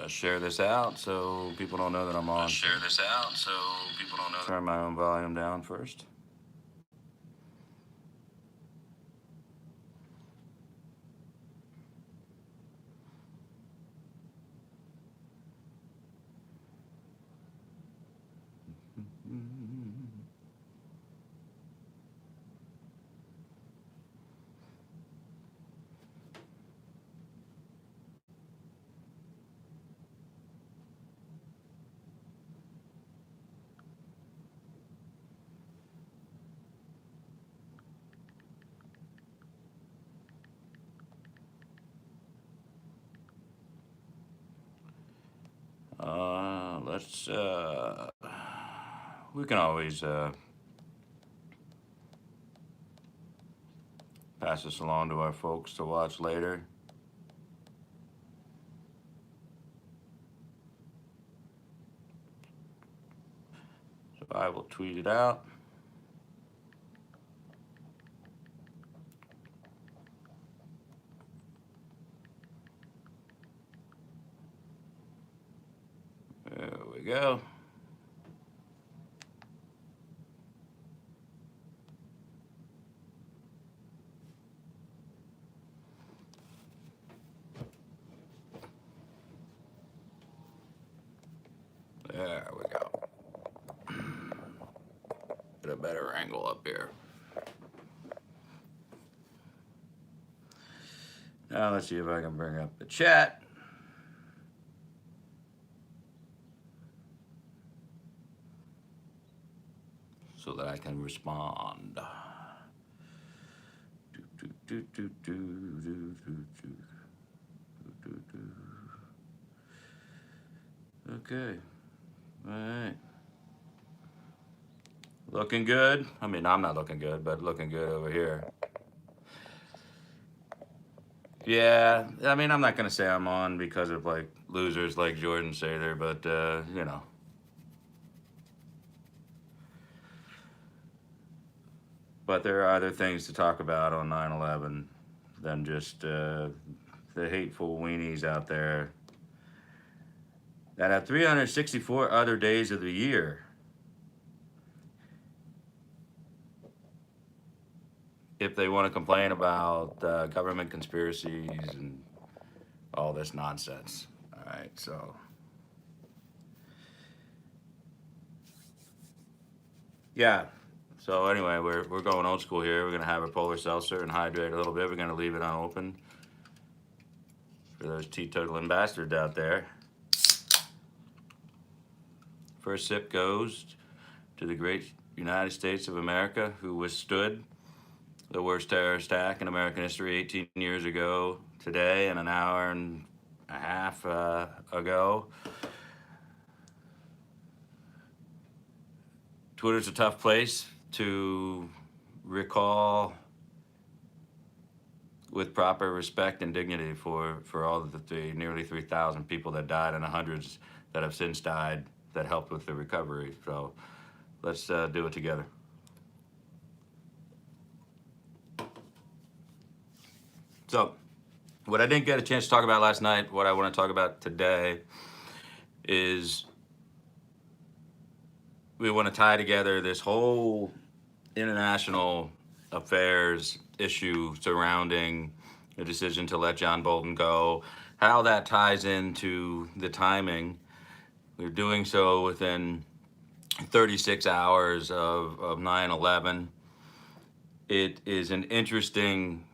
share this out so people don't know that I'm on. Share this out so people don't know. Turn my own volume down first. Let's we can always pass this along to our folks to watch later. So I will tweet it out. There we go. There we go. Get a better angle up here. Now let's see if I can bring up the chat. So that I can respond. Okay. All right. Looking good. I mean, I'm not looking good, but looking good over here. Yeah, I mean, I'm not going to say I'm on because of like losers like Jordan say there, but you know. But there are other things to talk about on 9/11 than just the hateful weenies out there that have 364 other days of the year. If they want to complain about government conspiracies and all this nonsense. All right, so. Yeah. So anyway, we're going old school here. We're going to have a polar seltzer and hydrate a little bit. We're going to leave it unopened for those teetotaling bastards out there. First sip goes to the great United States of America, who withstood the worst terrorist attack in American history 18 years ago today and an hour and a half ago. Twitter's a tough place to recall with proper respect and dignity for all of the nearly 3,000 people that died and the hundreds that have since died that helped with the recovery. So let's do it together. So what I didn't get a chance to talk about last night, what I want to talk about today is we want to tie together this whole international affairs issue surrounding the decision to let John Bolton go, how that ties into the timing. We're doing so within 36 hours of 9/11. It is an interesting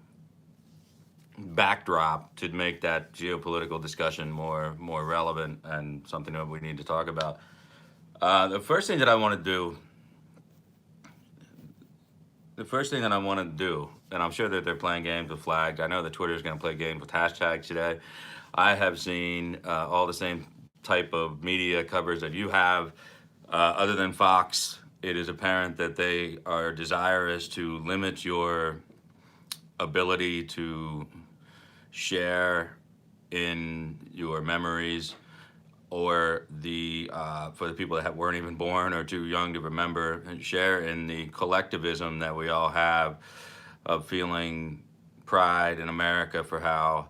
backdrop to make that geopolitical discussion more relevant and something that we need to talk about. The first thing that I want to do, and I'm sure that they're playing games with flags. I know that Twitter is going to play games with hashtags today. I have seen all the same type of media coverage that you have. Other than Fox, it is apparent that they are desirous to limit your ability to share in your memories, or for the people that weren't even born or too young to remember, and share in the collectivism that we all have of feeling pride in America for how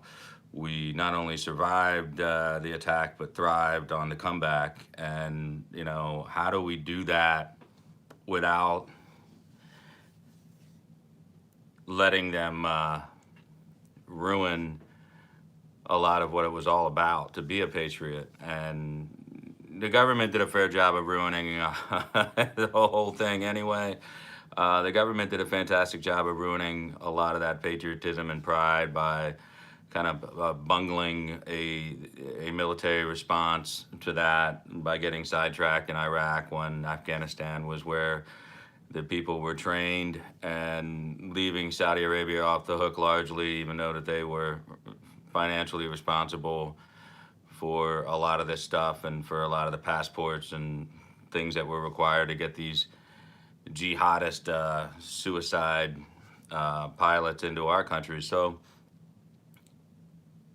we not only survived the attack but thrived on the comeback. And how do we do that without letting them ruin a lot of what it was all about to be a patriot? And the government did a fair job of ruining the whole thing anyway. The government did a fantastic job of ruining a lot of that patriotism and pride by kind of bungling a military response to that, by getting sidetracked in Iraq when Afghanistan was where the people were trained, and leaving Saudi Arabia off the hook largely, even though that they were financially responsible for a lot of this stuff and for a lot of the passports and things that were required to get these jihadist suicide pilots into our country. So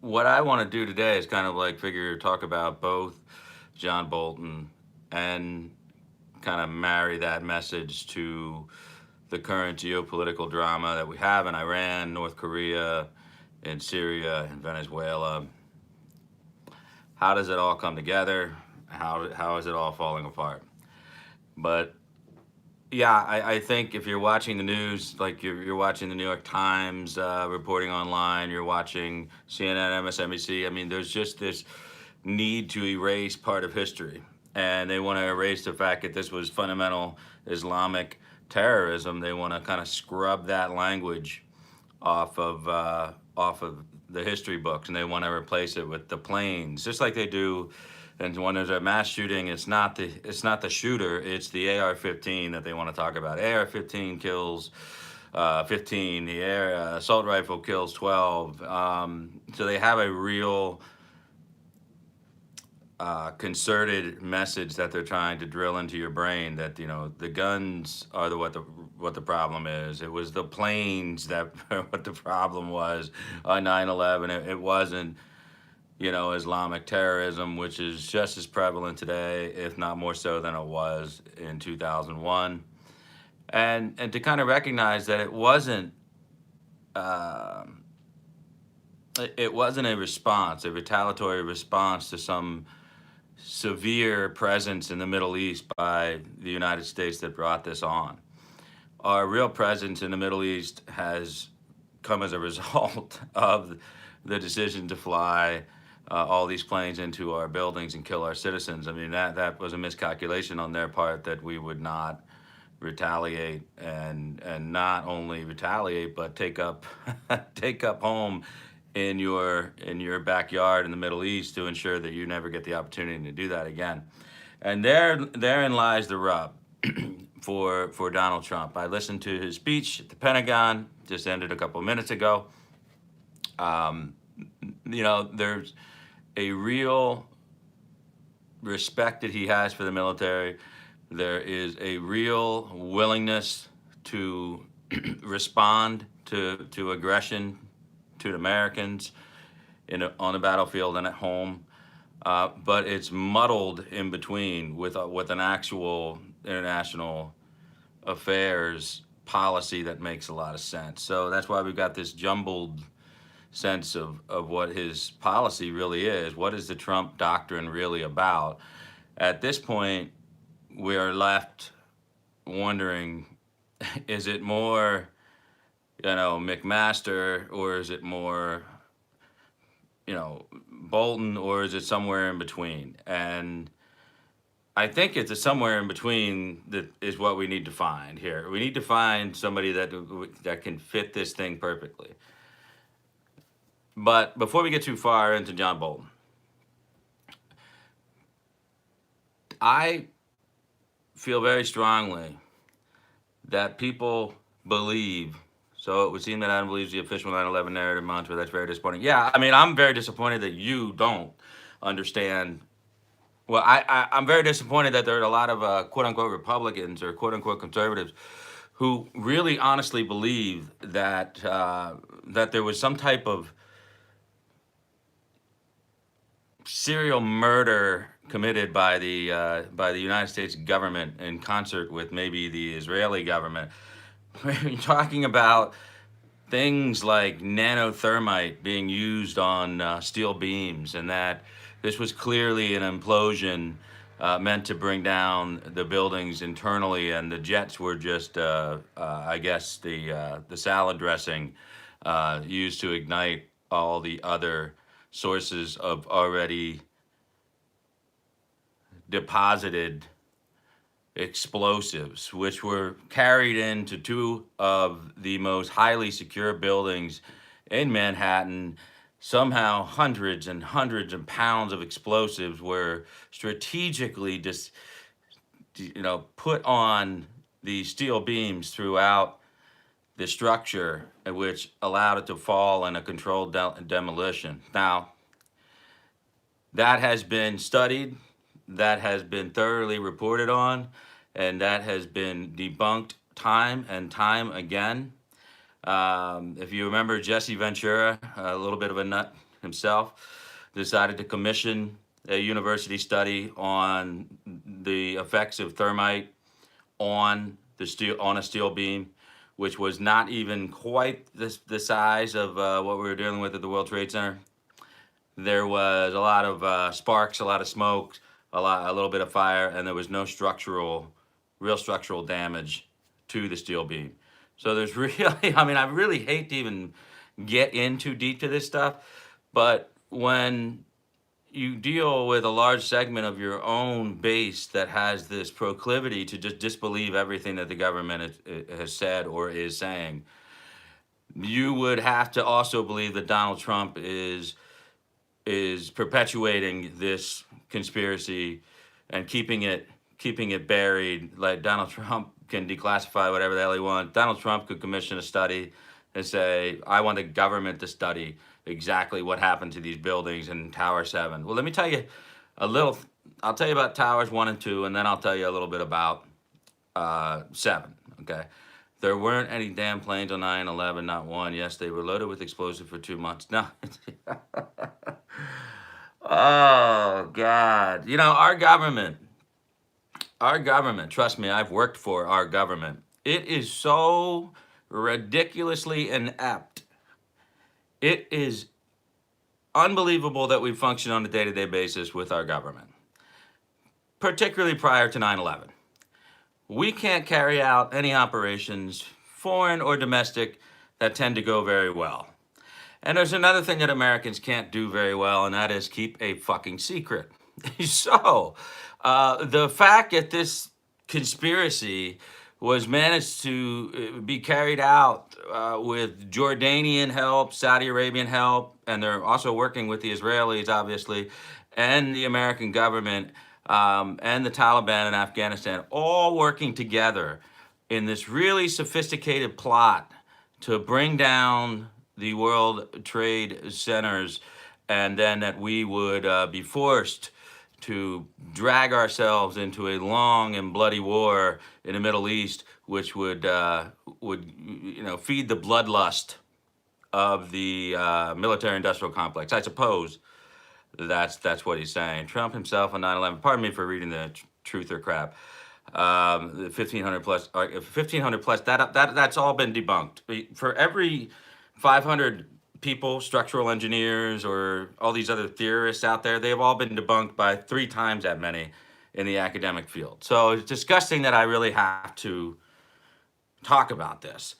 what I want to do today is kind of like talk about both John Bolton and kind of marry that message to the current geopolitical drama that we have in Iran, North Korea, in Syria, and Venezuela. How does it all come together? How is it all falling apart? But yeah, I think if you're watching the news, like you're watching the New York Times reporting online, you're watching CNN, MSNBC, I mean, there's just this need to erase part of history. And they want to erase the fact that this was fundamental Islamic terrorism. They want to kind of scrub that language off of the history books, and they want to replace it with the planes, just like they do. And when there's a mass shooting, it's not the shooter, it's the AR-15 that they want to talk about. AR-15 kills 15. The air assault rifle kills 12. So they have a real concerted message that they're trying to drill into your brain, that the guns are what the problem is. It was the planes that what the problem was on 9/11. It wasn't Islamic terrorism, which is just as prevalent today, if not more so than it was in 2001. And to kind of recognize that it wasn't a response, a retaliatory response to some severe presence in the Middle East by the United States that brought this on. Our real presence in the Middle East has come as a result of the decision to fly all these planes into our buildings and kill our citizens. I mean, that was a miscalculation on their part, that we would not retaliate, and not only retaliate, but take up home in your backyard in the Middle East to ensure that you never get the opportunity to do that again. And therein lies the rub for Donald Trump. I listened to his speech at the Pentagon, just ended a couple of minutes ago. There's a real respect that he has for the military. There is a real willingness to respond to aggression to Americans on the battlefield and at home, but it's muddled in between with an actual international affairs policy that makes a lot of sense. So that's why we've got this jumbled sense of what his policy really is. What is the Trump doctrine really about? At this point, we are left wondering, is it more McMaster, or is it more Bolton, or is it somewhere in between? And I think it's a somewhere in between that is what we need to find here. We need to find somebody that can fit this thing perfectly. But before we get too far into John Bolton, I feel very strongly that people believe. So it would seem that Adam believes the official 9/11 narrative mantra. That's very disappointing. Yeah, I mean, I'm very disappointed that you don't understand. Well, I'm very disappointed that there are a lot of quote-unquote Republicans or quote-unquote conservatives who really honestly believe that that there was some type of serial murder committed by the United States government in concert with maybe the Israeli government. We're talking about things like nanothermite being used on steel beams, and that this was clearly an implosion meant to bring down the buildings internally, and the jets were just, I guess, the salad dressing used to ignite all the other sources of already deposited explosives, which were carried into two of the most highly secure buildings in Manhattan. Somehow, hundreds and hundreds of pounds of explosives were strategically just, put on the steel beams throughout the structure, which allowed it to fall in a controlled demolition. Now, that has been studied, that has been thoroughly reported on, and that has been debunked time and time again. If you remember, Jesse Ventura, a little bit of a nut himself, decided to commission a university study on the effects of thermite on a steel beam, which was not even quite the size of what we were dealing with at the World Trade Center. There was a lot of sparks, a lot of smoke, a little bit of fire, and there was no real structural damage to the steel beam. So there's really, I mean, I really hate to even get in too deep to this stuff, but when you deal with a large segment of your own base that has this proclivity to just disbelieve everything that the government has said or is saying, you would have to also believe that Donald Trump is perpetuating this conspiracy and keeping it buried. Like, Donald Trump can declassify whatever the hell he wants. Donald Trump could commission a study and say, I want the government to study exactly what happened to these buildings in Tower 7. Well, let me tell you I'll tell you about Towers 1 and 2, and then I'll tell you a little bit about 7, okay? There weren't any damn planes on 9/11, not one. Yes, they were loaded with explosives for 2 months. No. Oh, God. Our government, trust me, I've worked for our government. It is so ridiculously inept. It is unbelievable that we function on a day-to-day basis with our government, particularly prior to 9/11. We can't carry out any operations, foreign or domestic, that tend to go very well. And there's another thing that Americans can't do very well, and that is keep a fucking secret. So, the fact that this conspiracy was managed to be carried out with Jordanian help, Saudi Arabian help, and they're also working with the Israelis, obviously, and the American government, and the Taliban in Afghanistan, all working together in this really sophisticated plot to bring down the World Trade Centers, and then that we would be forced to drag ourselves into a long and bloody war in the Middle East, which would feed the bloodlust of the military-industrial complex. I suppose that's what he's saying. Trump himself on 9/11. Pardon me for reading the truth or crap. The 1,500 plus, 1,500 plus. That's all been debunked. For every 500 people, structural engineers, or all these other theorists out there, they have all been debunked by 3 times that many in the academic field. So it's disgusting that I really have to talk about this.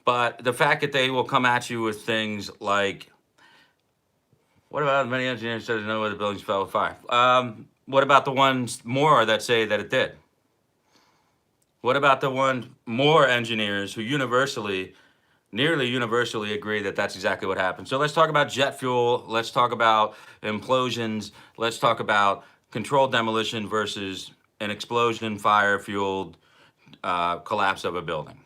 But the fact that they will come at you with things like, what about many engineers said to know where the buildings fell with fire? What about the ones more that say that it did? What about the more engineers who nearly universally agree that that's exactly what happened? So let's talk about jet fuel. Let's talk about implosions. Let's talk about controlled demolition versus an explosion, fire-fueled collapse of a building.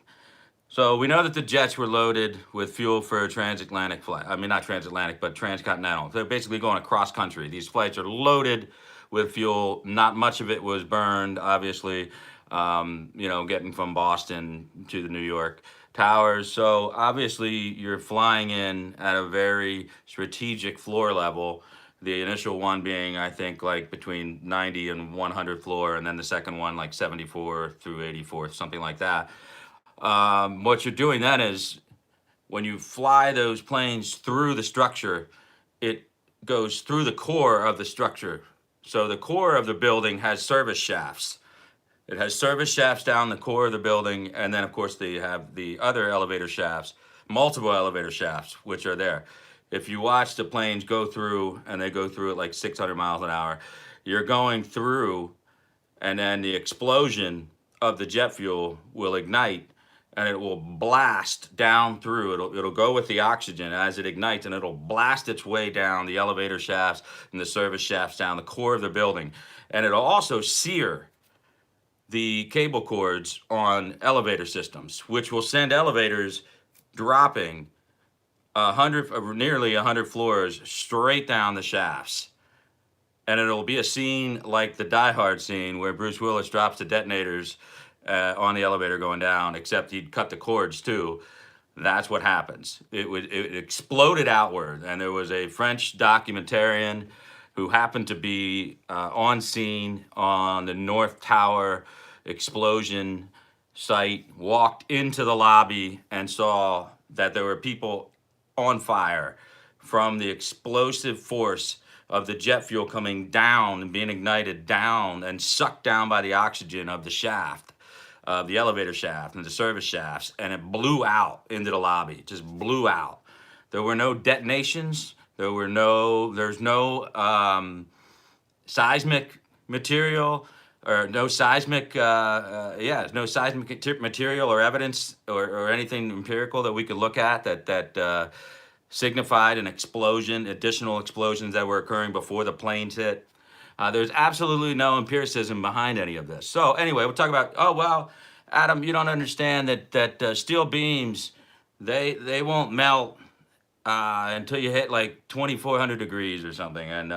So we know that the jets were loaded with fuel for a transatlantic flight. I mean, not transatlantic, but transcontinental. They're basically going across country. These flights are loaded with fuel. Not much of it was burned, obviously, getting from Boston to the New York towers. So obviously you're flying in at a very strategic floor level. The initial one being, I think, like between 90 and 100 floor, and then the second one like 74 through 84, something like that. What you're doing then is when you fly those planes through the structure, it goes through the core of the structure. So the core of the building has service shafts. It has service shafts down the core of the building, and then of course they have the other elevator shafts, multiple elevator shafts, which are there. If you watch the planes go through, and they go through at like 600 miles an hour, you're going through, and then the explosion of the jet fuel will ignite, and it will blast down through. It'll go with the oxygen as it ignites, and it'll blast its way down the elevator shafts and the service shafts down the core of the building, and it'll also sear the cable cords on elevator systems, which will send elevators dropping nearly 100 floors straight down the shafts. And it'll be a scene like the Die Hard scene where Bruce Willis drops the detonators on the elevator going down, except he'd cut the cords too. That's what happens. It exploded outward, and there was a French documentarian who happened to be on scene on the North Tower explosion site, walked into the lobby and saw that there were people on fire from the explosive force of the jet fuel coming down and being ignited down and sucked down by the oxygen of the shaft, the elevator shaft and the service shafts, and it blew out into the lobby. It just blew out. There were no detonations. There's no seismic material, or no seismic, no seismic material or evidence or anything empirical that we could look at that signified an explosion, additional explosions that were occurring before the planes hit. There's absolutely no empiricism behind any of this. So anyway, we'll talk about, oh, well, Adam, you don't understand that steel beams, they won't melt until you hit like 2,400 degrees or something. And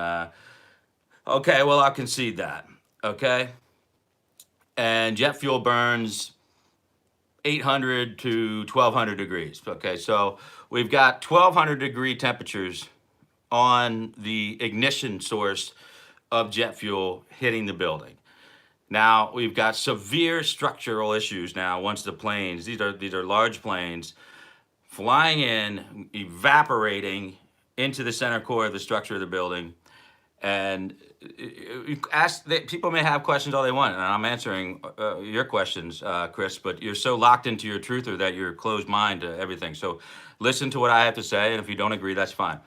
okay, well, I'll concede that, okay? And jet fuel burns 800 to 1,200 degrees, okay? So we've got 1,200 degree temperatures on the ignition source of jet fuel hitting the building. Now we've got severe structural issues now once the planes, these are large planes, flying in, evaporating into the center core of the structure of the building. And people may have questions all they want, and I'm answering your questions, Chris, but you're so locked into your truther that you're closed mind to everything. So listen to what I have to say, and if you don't agree, that's fine.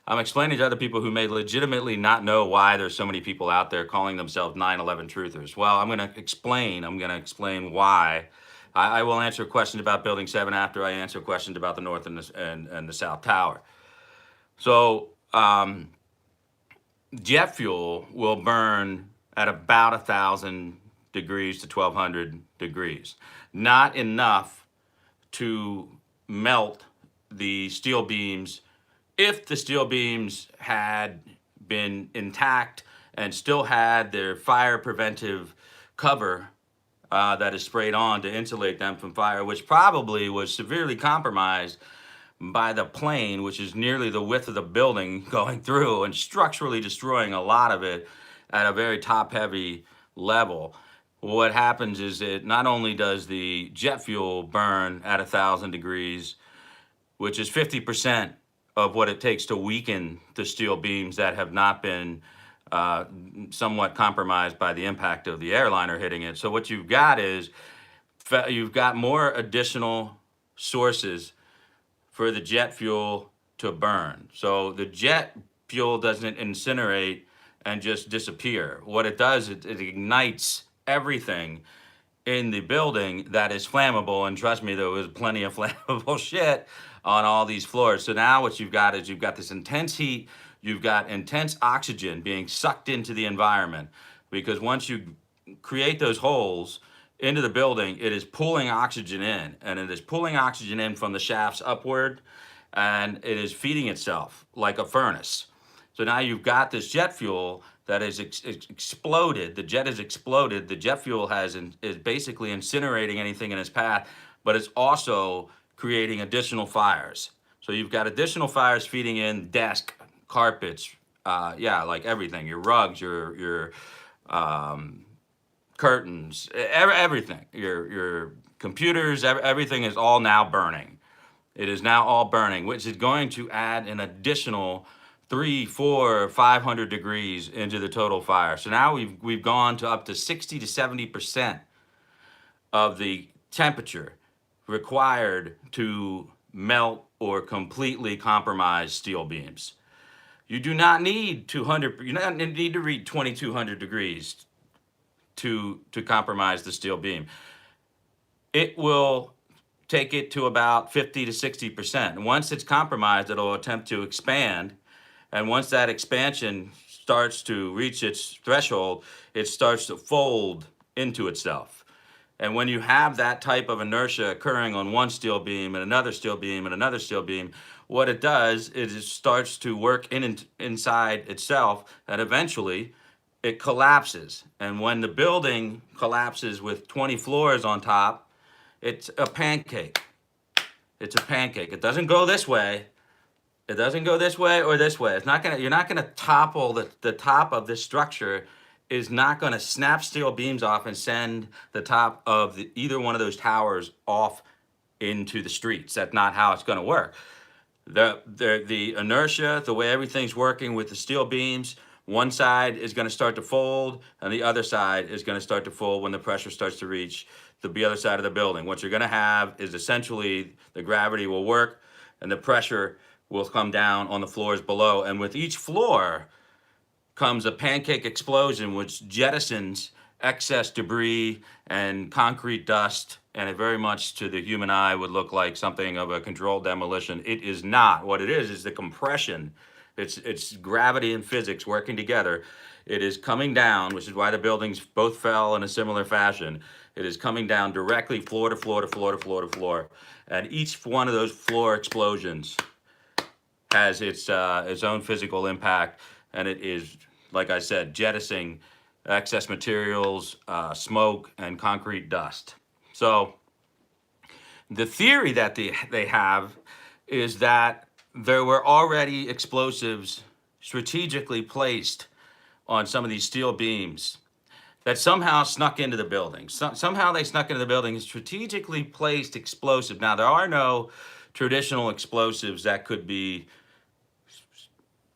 I'm explaining to other people who may legitimately not know why there's so many people out there calling themselves 9/11 truthers. Well, I'm going to explain why. I will answer questions about Building 7 after I answer questions about the North and the South Tower. So jet fuel will burn at about 1,000 degrees to 1,200 degrees. Not enough to melt the steel beams if the steel beams had been intact and still had their fire preventive cover that is sprayed on to insulate them from fire, which probably was severely compromised by the plane, which is nearly the width of the building, going through and structurally destroying a lot of it at a very top-heavy level. What happens is it not only does the jet fuel burn at 1,000 degrees, which is 50% of what it takes to weaken the steel beams that have not been somewhat compromised by the impact of the airliner hitting it. So what you've got is you've got more additional sources for the jet fuel to burn. So the jet fuel doesn't incinerate and just disappear. What it does, it ignites everything in the building that is flammable. And trust me, there was plenty of flammable shit on all these floors. So now what you've got is you've got this intense heat, you've got intense oxygen being sucked into the environment, because once you create those holes into the building, it is pulling oxygen in, and it is pulling oxygen in from the shafts upward, and it is feeding itself like a furnace. So now you've got this jet fuel that is exploded. The jet has exploded. The jet fuel is basically incinerating anything in its path, but it's also creating additional fires. So you've got additional fires feeding in desk, carpets, like everything, your rugs, your curtains, everything, your computers, everything is all now burning. It is now all burning, which is going to add an additional 3, 4, 500 degrees into the total fire. So now we've gone to up to 60 to 70% of the temperature required to melt or completely compromise steel beams. You do not need 200. You don't need to reach 2,200 degrees to compromise the steel beam. It will take it to about 50 to 60%. And once it's compromised, it'll attempt to expand. And once that expansion starts to reach its threshold, it starts to fold into itself. And when you have that type of inertia occurring on one steel beam and another steel beam and another steel beam, what it does is it starts to work inside itself, and eventually it collapses. And when the building collapses with 20 floors on top, it's a pancake. It's a pancake. It doesn't go this way. It doesn't go this way or this way. It's not gonna. You're not gonna topple the top of this structure. Is not going to snap steel beams off and send the top of either one of those towers off into the streets. That's not how it's going to work. The inertia, the way everything's working with the steel beams, one side is going to start to fold, and the other side is going to start to fold when the pressure starts to reach the other side of the building. What you're going to have is essentially the gravity will work, and the pressure will come down on the floors below. And with each floor comes a pancake explosion, which jettisons excess debris and concrete dust, and it very much to the human eye would look like something of a controlled demolition. It is not. What it is the compression. It's gravity and physics working together. It is coming down, which is why the buildings both fell in a similar fashion. It is coming down directly floor to floor to floor to floor to floor. And each one of those floor explosions has its own physical impact, and it is, like I said, jettisoning excess materials, smoke, and concrete dust. So the theory that they have is that there were already explosives strategically placed on some of these steel beams that somehow snuck into the building. Somehow they snuck into the building and strategically placed explosives. Now, there are no traditional explosives that could be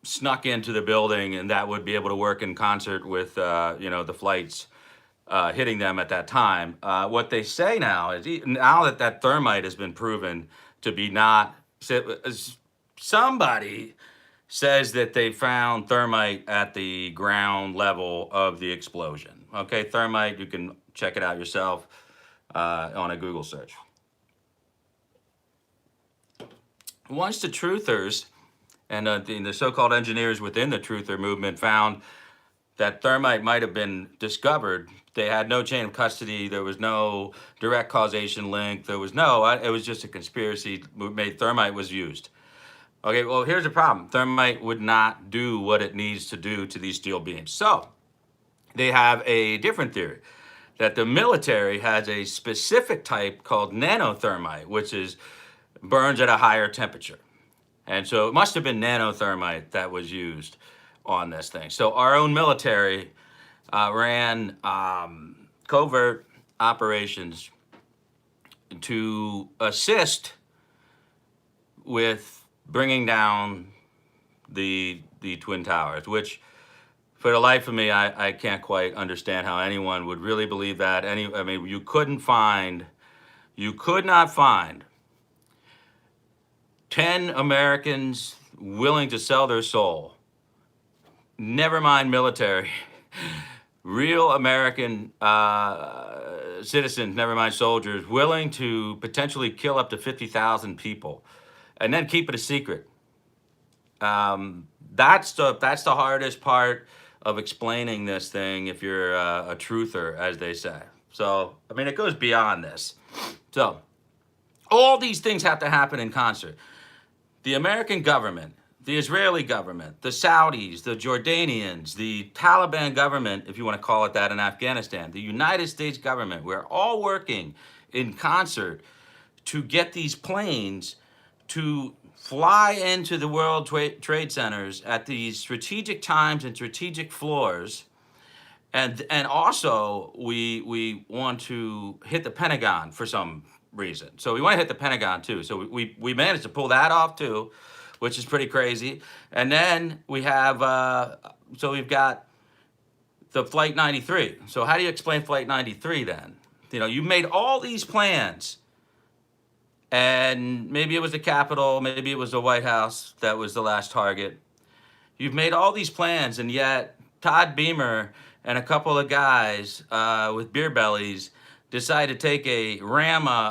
snuck into the building and that would be able to work in concert with the flights hitting them at that time. What they say now is, now that thermite has been proven to be not, somebody says that they found thermite at the ground level of the explosion. Okay, thermite, you can check it out yourself on a Google search. Once the truthers and the so-called engineers within the truther movement found that thermite might have been discovered, they had no chain of custody. There was no direct causation link. It was just a conspiracy. Thermite was used. Okay, well, here's the problem. Thermite would not do what it needs to do to these steel beams. So they have a different theory, that the military has a specific type called nanothermite, which burns at a higher temperature. And so it must have been nanothermite that was used on this thing. So our own military ran covert operations to assist with bringing down the Twin Towers, which for the life of me, I can't quite understand how anyone would really believe that. You could not find 10 Americans willing to sell their soul, never mind military, real American citizens, never mind soldiers, willing to potentially kill up to 50,000 people and then keep it a secret. That's the hardest part of explaining this thing if you're a truther, as they say. So, it goes beyond this. So, all these things have to happen in concert. The American government, the Israeli government, the Saudis, the Jordanians, the Taliban government, if you want to call it that, in Afghanistan, the United States government, we're all working in concert to get these planes to fly into the World Trade Centers at these strategic times and strategic floors. And also, we want to hit the Pentagon for some reason. So we want to hit the Pentagon too. So we managed to pull that off too, which is pretty crazy. And then we have so we've got the Flight 93. So how do you explain Flight 93 then? You know, you made all these plans, and maybe it was the Capitol, maybe it was the White House that was the last target. You've made all these plans, and yet Todd Beamer and a couple of guys with beer bellies decide to take a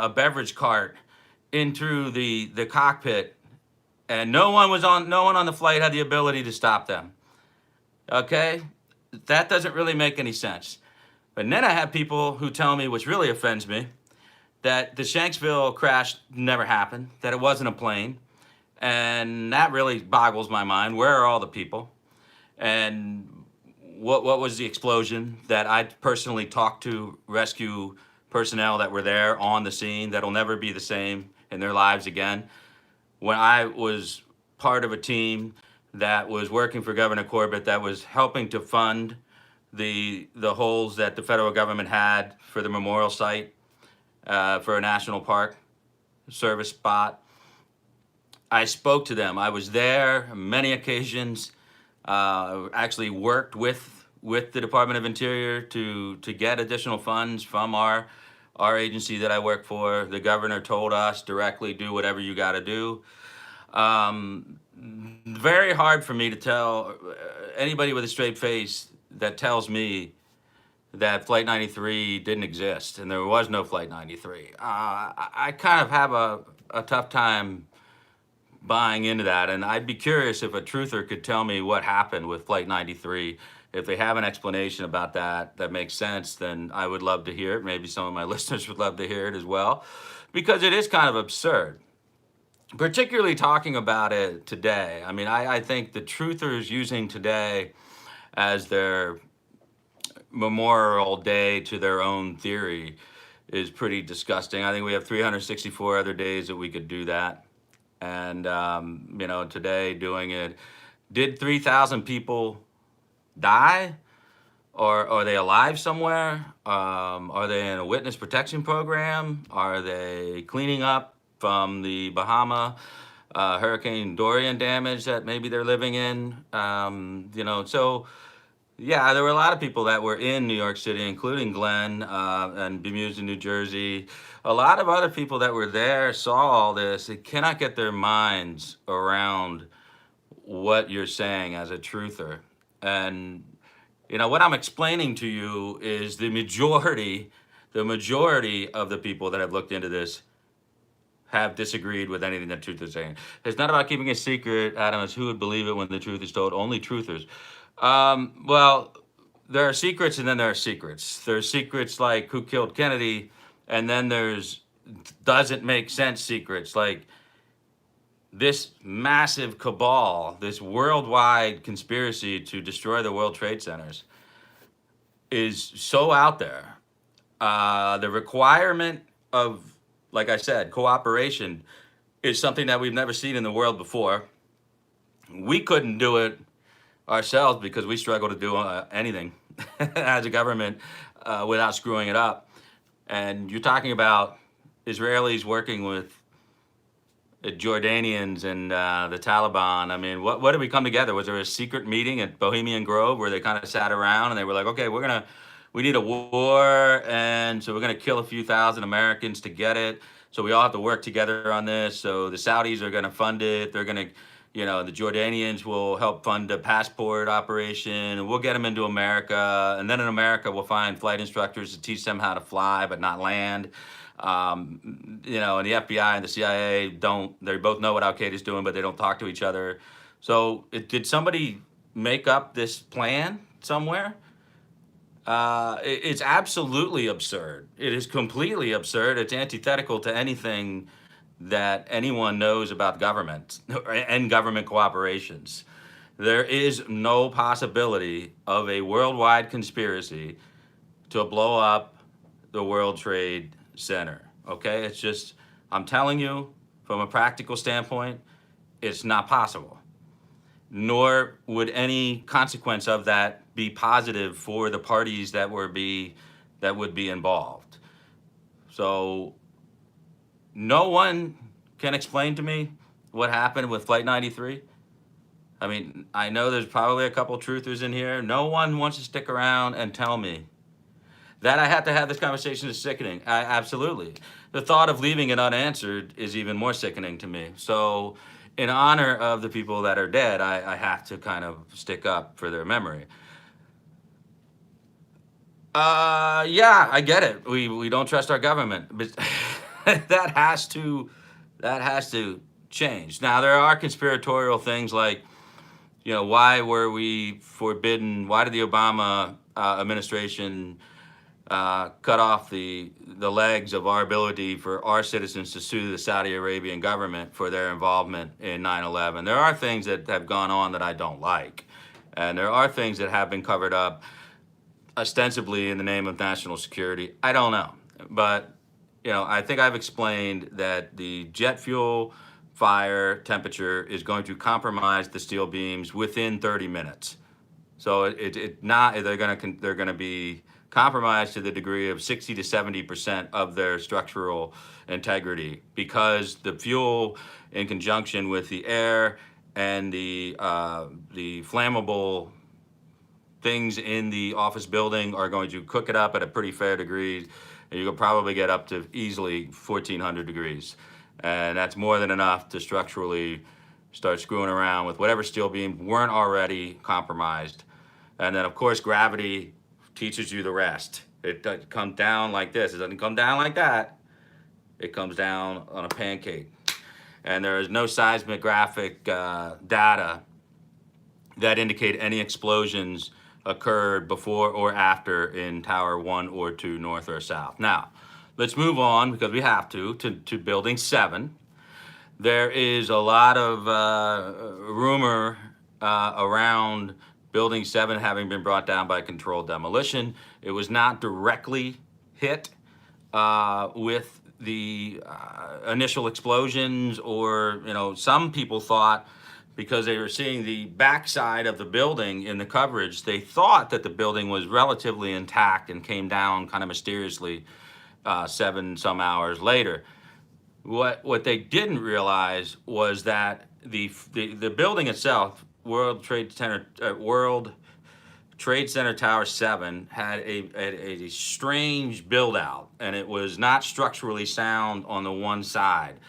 beverage cart into the cockpit, and no one on the flight had the ability to stop them. Okay, that doesn't really make any sense. But then I have people who tell me, which really offends me, that the Shanksville crash never happened, that it wasn't a plane, and that really boggles my mind. Where are all the people? And what was the explosion that I personally talked to rescue personnel that were there on the scene that'll never be the same in their lives again? When I was part of a team that was working for Governor Corbett that was helping to fund the holes that the federal government had for the memorial site for a national park service spot, I spoke to them. I was there on many occasions. Actually worked with the Department of Interior to get additional funds from our agency that I work for. The governor told us directly, do whatever you got to do. Very hard for me to tell anybody with a straight face that tells me that Flight 93 didn't exist and there was no Flight 93. I kind of have a tough time buying into that, and I'd be curious if a truther could tell me what happened with Flight 93. If they have an explanation about that makes sense, then I would love to hear it. Maybe some of my listeners would love to hear it as well, because it is kind of absurd, particularly talking about it today. I mean, I think the truthers using today as their Memorial Day to their own theory is pretty disgusting. I think we have 364 other days that we could do that. And, you know, today doing it, did 3,000 people die? Or are they alive somewhere? Are they in a witness protection program? Are they cleaning up from the Bahama Hurricane Dorian damage that maybe they're living in? You know, so yeah, there were a lot of people that were in New York City, including Glenn and Bemused, New Jersey. A lot of other people that were there saw all this. They cannot get their minds around what you're saying as a truther. And, you know, what I'm explaining to you is the majority of the people that have looked into this have disagreed with anything that truth is saying. It's not about keeping a secret, Adam. It's who would believe it when the truth is told. Only truthers. Well, there are secrets and then there are secrets. There's secrets like who killed Kennedy, and then there's doesn't make sense secrets like this massive cabal, this worldwide conspiracy to destroy the World Trade Centers is so out there. The requirement of, like I said, cooperation is something that we've never seen in the world before. We couldn't do it ourselves because we struggle to do anything as a government without screwing it up. And you're talking about Israelis working with Jordanians and the Taliban. I mean, what did we come together? Was there a secret meeting at Bohemian Grove where they kind of sat around and they were like, okay, we need a war, and so we're gonna kill a few thousand Americans to get it. So we all have to work together on this. So the Saudis are gonna fund it. They're gonna, you know, the Jordanians will help fund a passport operation, and we'll get them into America. And then in America, we'll find flight instructors to teach them how to fly but not land. You know, and the FBI and the CIA they both know what Al Qaeda's doing, but they don't talk to each other. So did somebody make up this plan somewhere? It's absolutely absurd. It is completely absurd. It's antithetical to anything that anyone knows about government and government cooperations. There is no possibility of a worldwide conspiracy to blow up the World Trade Center. Okay, it's just, I'm telling you, from a practical standpoint, it's not possible. Nor would any consequence of that be positive for the parties that would be involved. So no one can explain to me what happened with Flight 93. I mean, I know there's probably a couple truthers in here. No one wants to stick around and tell me that I have to have this conversation is sickening. Absolutely. The thought of leaving it unanswered is even more sickening to me. So, in honor of the people that are dead, I have to kind of stick up for their memory. Yeah, I get it. We don't trust our government, but that has to that has to change. Now there are conspiratorial things like, why were we forbidden? Why did the Obama administration cut off the legs of our ability for our citizens to sue the Saudi Arabian government for their involvement in 9/11? There are things that have gone on that I don't like, and there are things that have been covered up ostensibly in the name of national security. I don't know, but I think I've explained that the jet fuel fire temperature is going to compromise the steel beams within 30 minutes. So it not they're going to be compromised to the degree of 60 to 70% of their structural integrity, because the fuel, in conjunction with the air and the flammable things in the office building, are going to cook it up at a pretty fair degree, and you could probably get up to easily 1400 degrees. And that's more than enough to structurally start screwing around with whatever steel beams weren't already compromised. And then, of course, gravity teaches you the rest. It comes down like this. It doesn't come down like that. It comes down on a pancake. And there is no seismographic data that indicate any explosions occurred before or after in Tower 1 or 2, north or south. Now, let's move on, because we have to Building 7. There is a lot of rumor around Building 7 having been brought down by controlled demolition. It was not directly hit with the initial explosions, or, some people thought, because they were seeing the backside of the building in the coverage, they thought that the building was relatively intact and came down kind of mysteriously 7 some hours later. What they didn't realize was that the building itself, World Trade Center Tower 7, had a strange build out, and it was not structurally sound on the one side.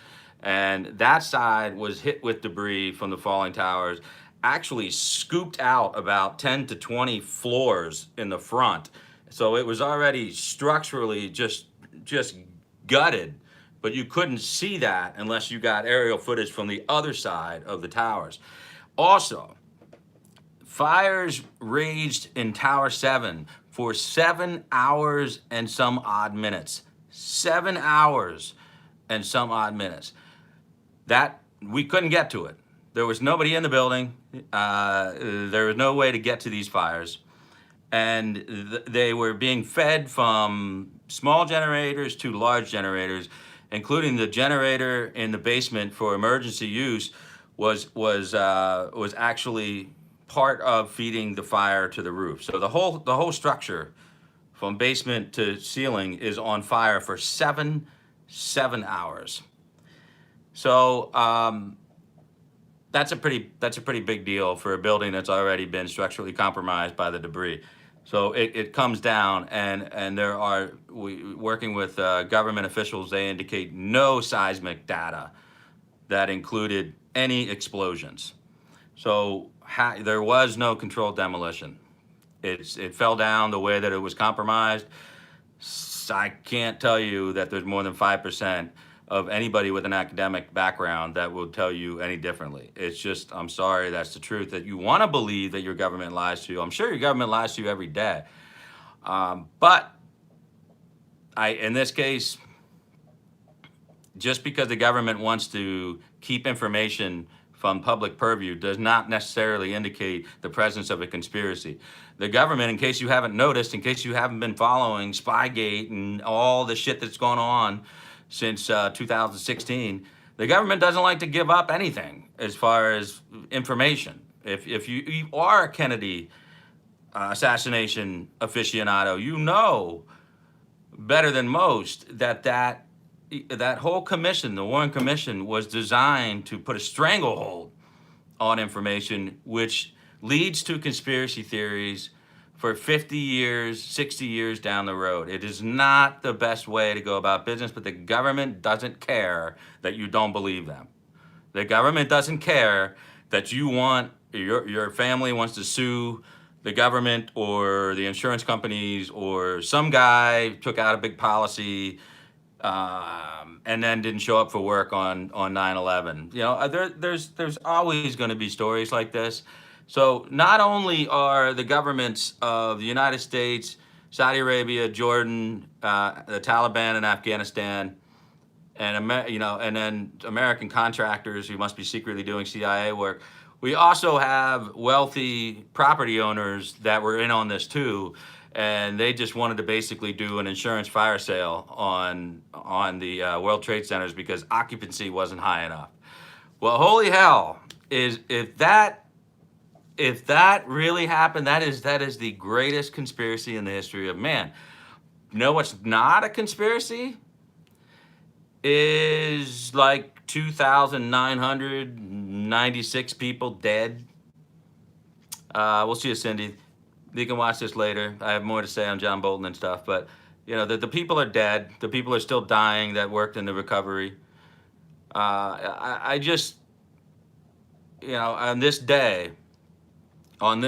And that side was hit with debris from the falling towers, actually scooped out about 10 to 20 floors in the front. So it was already structurally just gutted, but you couldn't see that unless you got aerial footage from the other side of the towers. Also, fires raged in Tower 7 for 7 hours and some odd minutes. 7 hours and some odd minutes. That we couldn't get to it. There was nobody in the building. There was no way to get to these fires. And they were being fed from small generators to large generators, including the generator in the basement for emergency use was actually part of feeding the fire to the roof. So the whole structure from basement to ceiling is on fire for seven hours. So that's a pretty big deal for a building that's already been structurally compromised by the debris. So it comes down, and working with government officials, they indicate no seismic data that included any explosions. So there was no controlled demolition. It fell down the way that it was compromised. I can't tell you that there's more than 5% of anybody with an academic background that will tell you any differently. It's just, I'm sorry, that's the truth. That you want to believe that your government lies to you. I'm sure your government lies to you every day. But in this case, just because the government wants to keep information from public purview does not necessarily indicate the presence of a conspiracy. The government, in case you haven't noticed, in case you haven't been following Spygate and all the shit that's gone on since 2016, the government doesn't like to give up anything as far as information. If you are a Kennedy assassination aficionado, you know better than most that that whole commission, the Warren Commission, was designed to put a stranglehold on information, which leads to conspiracy theories for 50 years, 60 years down the road. It is not the best way to go about business, but the government doesn't care that you don't believe them. The government doesn't care that your family wants to sue the government or the insurance companies, or some guy took out a big policy and then didn't show up for work on 9/11. There's always going to be stories like this. So not only are the governments of the United States, Saudi Arabia, Jordan, the Taliban in Afghanistan, and then American contractors who must be secretly doing CIA work. We also have wealthy property owners that were in on this too, and they just wanted to basically do an insurance fire sale on the World Trade Centers because occupancy wasn't high enough. Well, holy hell! If that really happened, that is the greatest conspiracy in the history of man. You know what's not a conspiracy? Is like 2,996 people dead. We'll see you, Cindy. You can watch this later. I have more to say on John Bolton and stuff, but the people are dead. The people are still dying that worked in the recovery. I just, on this day, I want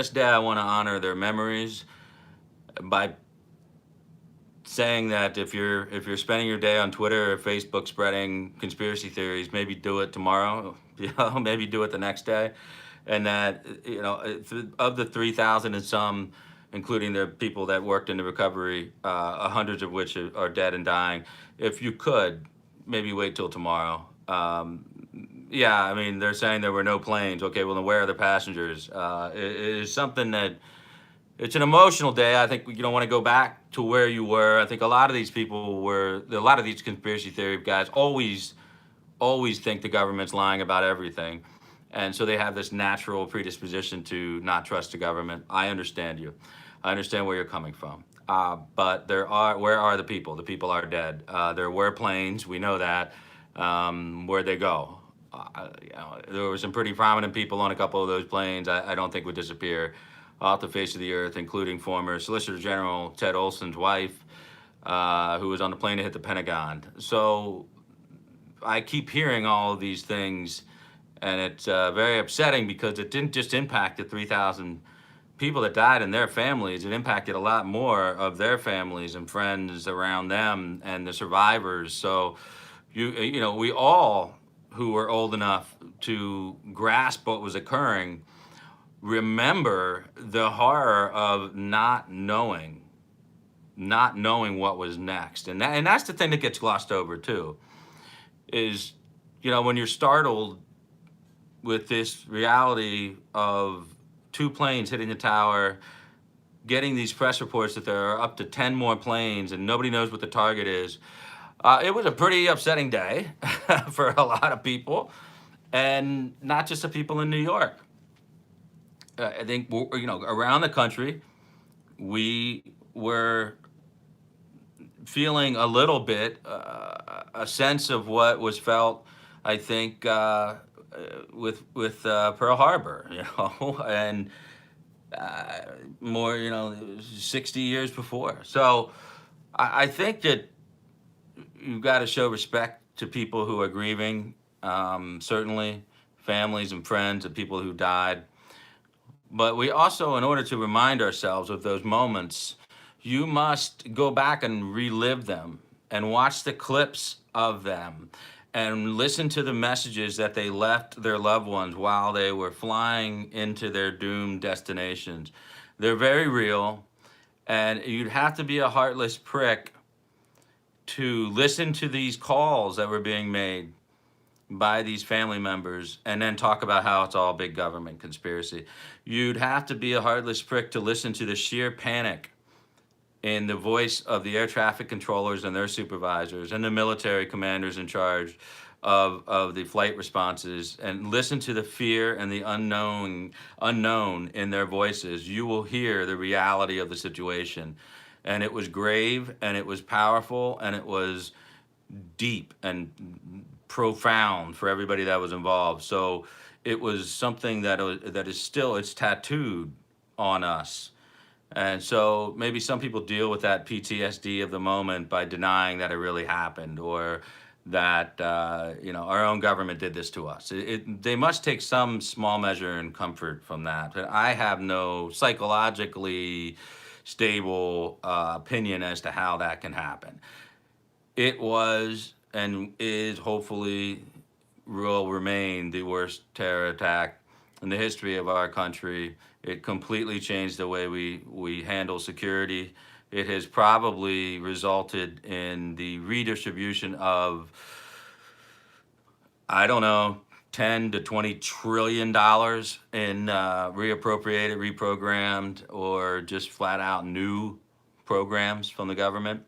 to honor their memories by saying that if you're spending your day on Twitter or Facebook spreading conspiracy theories, maybe do it tomorrow. Maybe do it the next day, and that of the 3,000 and some, including the people that worked in the recovery, hundreds of which are dead and dying. If you could, maybe wait till tomorrow. Yeah, I mean, they're saying there were no planes. Okay, well, then where are the passengers? It is something that. It's an emotional day. I think you don't want to go back to where you were. I think a lot of these conspiracy theory guys always think the government's lying about everything. And so they have this natural predisposition to not trust the government. I understand you. I understand where you're coming from. But where are the people? The people are dead. There were planes. We know that. Where'd they go? There were some pretty prominent people on a couple of those planes. I don't think would disappear off the face of the earth, including former Solicitor General Ted Olson's wife, who was on the plane to hit the Pentagon. So I keep hearing all of these things, and it's very upsetting because it didn't just impact the 3,000 people that died and their families. It impacted a lot more of their families and friends around them and the survivors. So we all who were old enough to grasp what was occurring remember the horror of not knowing what was next. And that's the thing that gets glossed over too, is, when you're startled with this reality of 2 planes hitting the tower, getting these press reports that there are up to 10 more planes and nobody knows what the target is. It was a pretty upsetting day for a lot of people, and not just the people in New York. I think, around the country, we were feeling a little bit a sense of what was felt, I think, with Pearl Harbor, and more, 60 years before. So I think that you've got to show respect to people who are grieving, certainly families and friends of people who died. But we also, in order to remind ourselves of those moments, you must go back and relive them and watch the clips of them and listen to the messages that they left their loved ones while they were flying into their doomed destinations. They're very real, and you'd have to be a heartless prick to listen to these calls that were being made by these family members and then talk about how it's all big government conspiracy. You'd have to be a heartless prick to listen to the sheer panic in the voice of the air traffic controllers and their supervisors and the military commanders in charge of the flight responses, and listen to the fear and the unknown in their voices. You will hear the reality of the situation. And it was grave, and it was powerful, and it was deep and profound for everybody that was involved. So it was something that is still, it's tattooed on us. And so maybe some people deal with that PTSD of the moment by denying that it really happened, or that our own government did this to us. They must take some small measure and comfort from that. But I have no psychologically stable opinion as to how that can happen. It was and is, hopefully will remain, the worst terror attack in the history of our country. It completely changed the way we handle security. It has probably resulted in the redistribution of, I don't know, 10 to 20 trillion dollars in reappropriated, reprogrammed, or just flat out new programs from the government.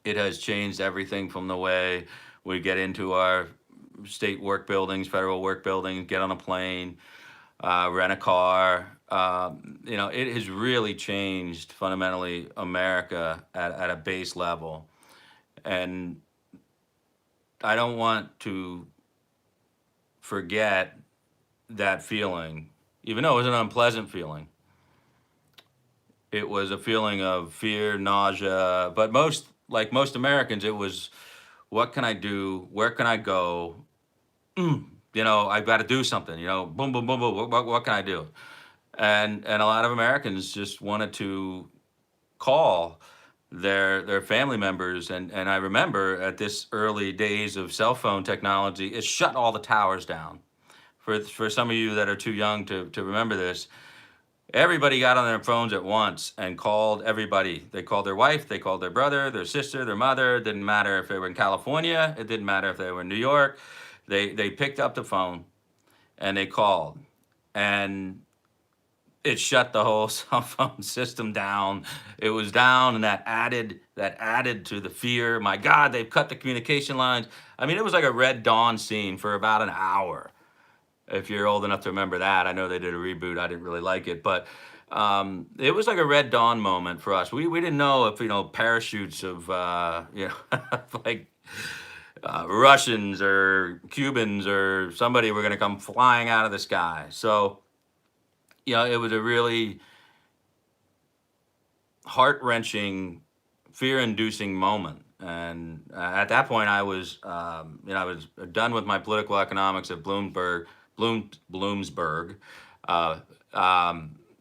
It has changed everything from the way we get into our state work buildings, federal work buildings, get on a plane, rent a car. It has really changed fundamentally America at a base level. And I don't want to forget that feeling, even though it was an unpleasant feeling. It was a feeling of fear, nausea, but like most Americans, it was, what can I do? Where can I go? I've got to do something. Boom, boom, boom, boom. What can I do? And a lot of Americans just wanted to call their family members. And I remember at this early days of cell phone technology, it shut all the towers down. For some of you that are too young to remember this, everybody got on their phones at once and called everybody. They called their wife, they called their brother, their sister, their mother. It didn't matter if they were in California. It didn't matter if they were in New York. They picked up the phone and they called. And it shut the whole cell phone system down. It was down, and that added to the fear. My God, they've cut the communication lines. I mean, it was like a Red Dawn scene for about an hour. If you're old enough to remember that, I know they did a reboot. I didn't really like it, but it was like a Red Dawn moment for us. We didn't know if parachutes of like Russians or Cubans or somebody were going to come flying out of the sky. So it was a really heart-wrenching, fear-inducing moment. And at that point, I was done with my political economics at Bloomsburg.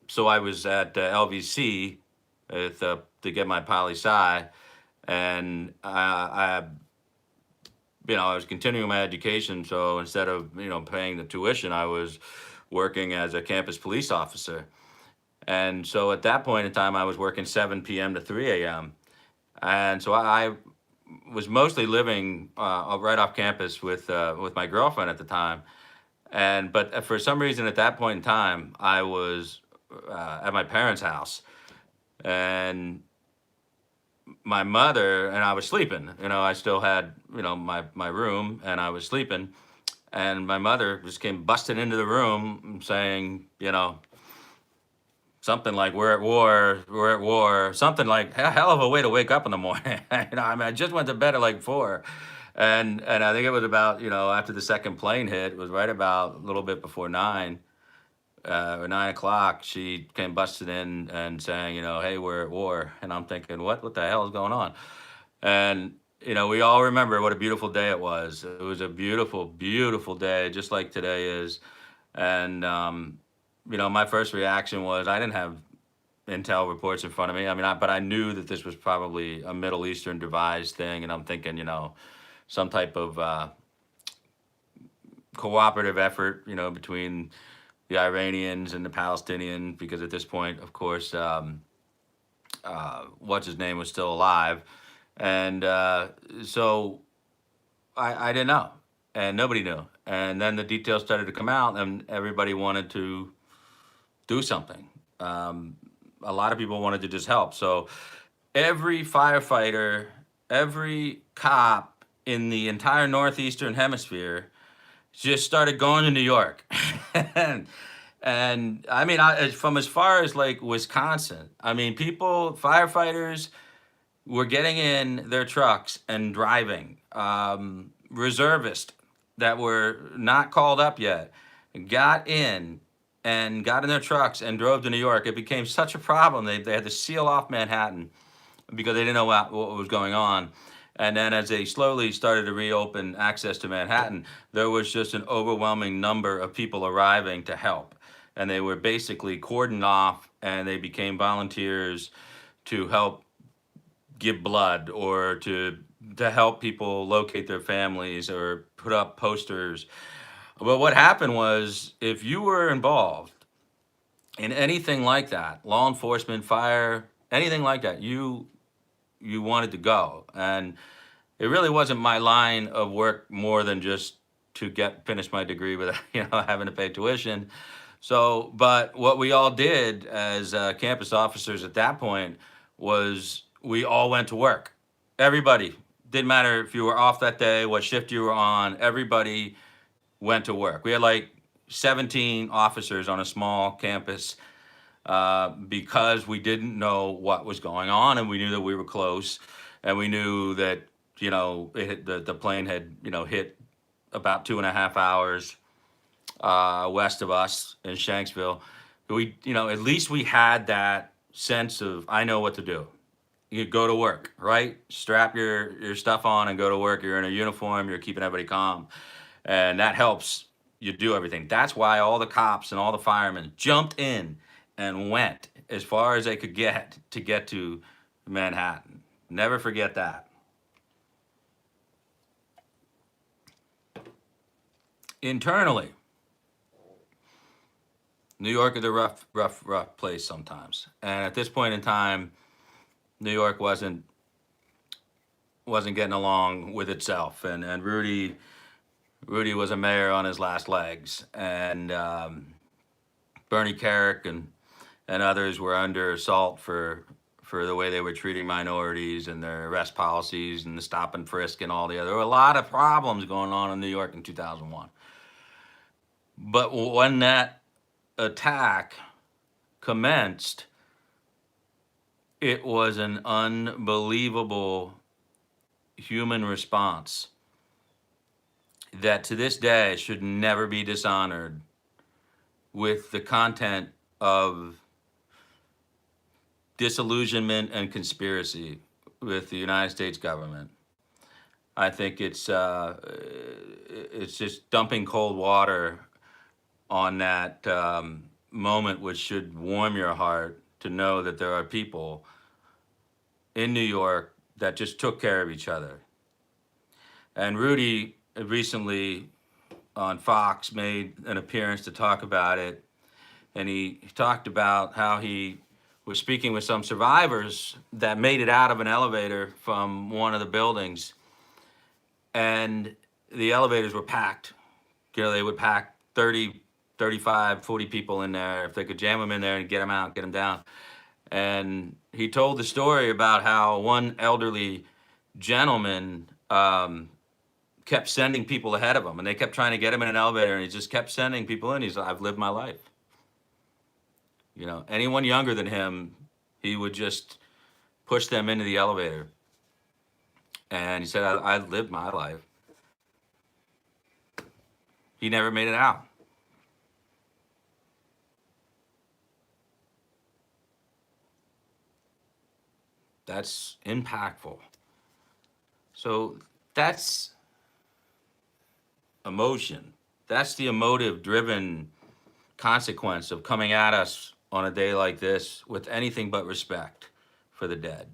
So I was at LVC to get my poli-sci, and I was continuing my education. So instead of paying the tuition, I was working as a campus police officer. And so at that point in time, I was working 7 p.m. to 3 a.m. And so I was mostly living right off campus with my girlfriend at the time. But for some reason at that point in time, I was at my parents' house, and my mother and I was sleeping. I still had my room, and I was sleeping, and my mother just came busting into the room saying, something like, we're at war, something like, a hell of a way to wake up in the morning. I just went to bed at like 4. And I think it was about, after the second plane hit, it was right about a little bit before 9 or 9 o'clock, she came busting in and saying, hey, we're at war. And I'm thinking, what the hell is going on? And, we all remember what a beautiful day it was. It was a beautiful, beautiful day, just like today is. And, my first reaction was, I didn't have intel reports in front of me. But I knew that this was probably a Middle Eastern devised thing. And I'm thinking, some type of cooperative effort, between the Iranians and the Palestinians, because at this point, of course, what's his name was still alive. And so I didn't know, and nobody knew. And then the details started to come out, and everybody wanted to do something. A lot of people wanted to just help. So every firefighter, every cop in the entire Northeastern Hemisphere just started going to New York. and from as far as like Wisconsin, firefighters, were getting in their trucks and driving. Reservists that were not called up yet got in and got in their trucks and drove to New York. It became such a problem. They had to seal off Manhattan because they didn't know what was going on. And then as they slowly started to reopen access to Manhattan, there was just an overwhelming number of people arriving to help. And they were basically cordoned off and they became volunteers to help give blood or to help people locate their families or put up posters. But what happened was if you were involved in anything like that, law enforcement, fire, anything like that, you wanted to go. And it really wasn't my line of work more than just to finish my degree without having to pay tuition. So, but what we all did as campus officers at that point was we all went to work. Everybody, didn't matter if you were off that day, what shift you were on, everybody went to work. We had like 17 officers on a small campus because we didn't know what was going on, and we knew that we were close, and we knew that the plane had hit about 2.5 hours west of us in Shanksville. We at least we had that sense of I know what to do. You go to work, right? Strap your stuff on and go to work. You're in a uniform. You're keeping everybody calm, and that helps you do everything. That's why all the cops and all the firemen jumped in and went as far as they could get to Manhattan. Never forget that. Internally, New York is a rough place sometimes. And at this point in time, New York wasn't getting along with itself. And Rudy was a mayor on his last legs, and Bernie Carrick and others were under assault for the way they were treating minorities and their arrest policies and the stop and frisk and all the other. There were a lot of problems going on in New York in 2001. But when that attack commenced, it was an unbelievable human response that to this day should never be dishonored with the content of disillusionment and conspiracy with the United States government. I think it's just dumping cold water on that moment, which should warm your heart to know that there are people in New York that just took care of each other. And Rudy recently on Fox made an appearance to talk about it, and he talked about how he was speaking with some survivors that made it out of an elevator from one of the buildings, and the elevators were packed. They would pack 30, 35, 40 people in there if they could jam them in there and get them out, get them down. And he told the story about how one elderly gentleman kept sending people ahead of him, and they kept trying to get him in an elevator, and he just kept sending people in. He's like, I've lived my life. Anyone younger than him, he would just push them into the elevator. And he said, I lived my life. He never made it out. That's impactful. So that's emotion. That's the emotive driven consequence of coming at us on a day like this with anything but respect for the dead.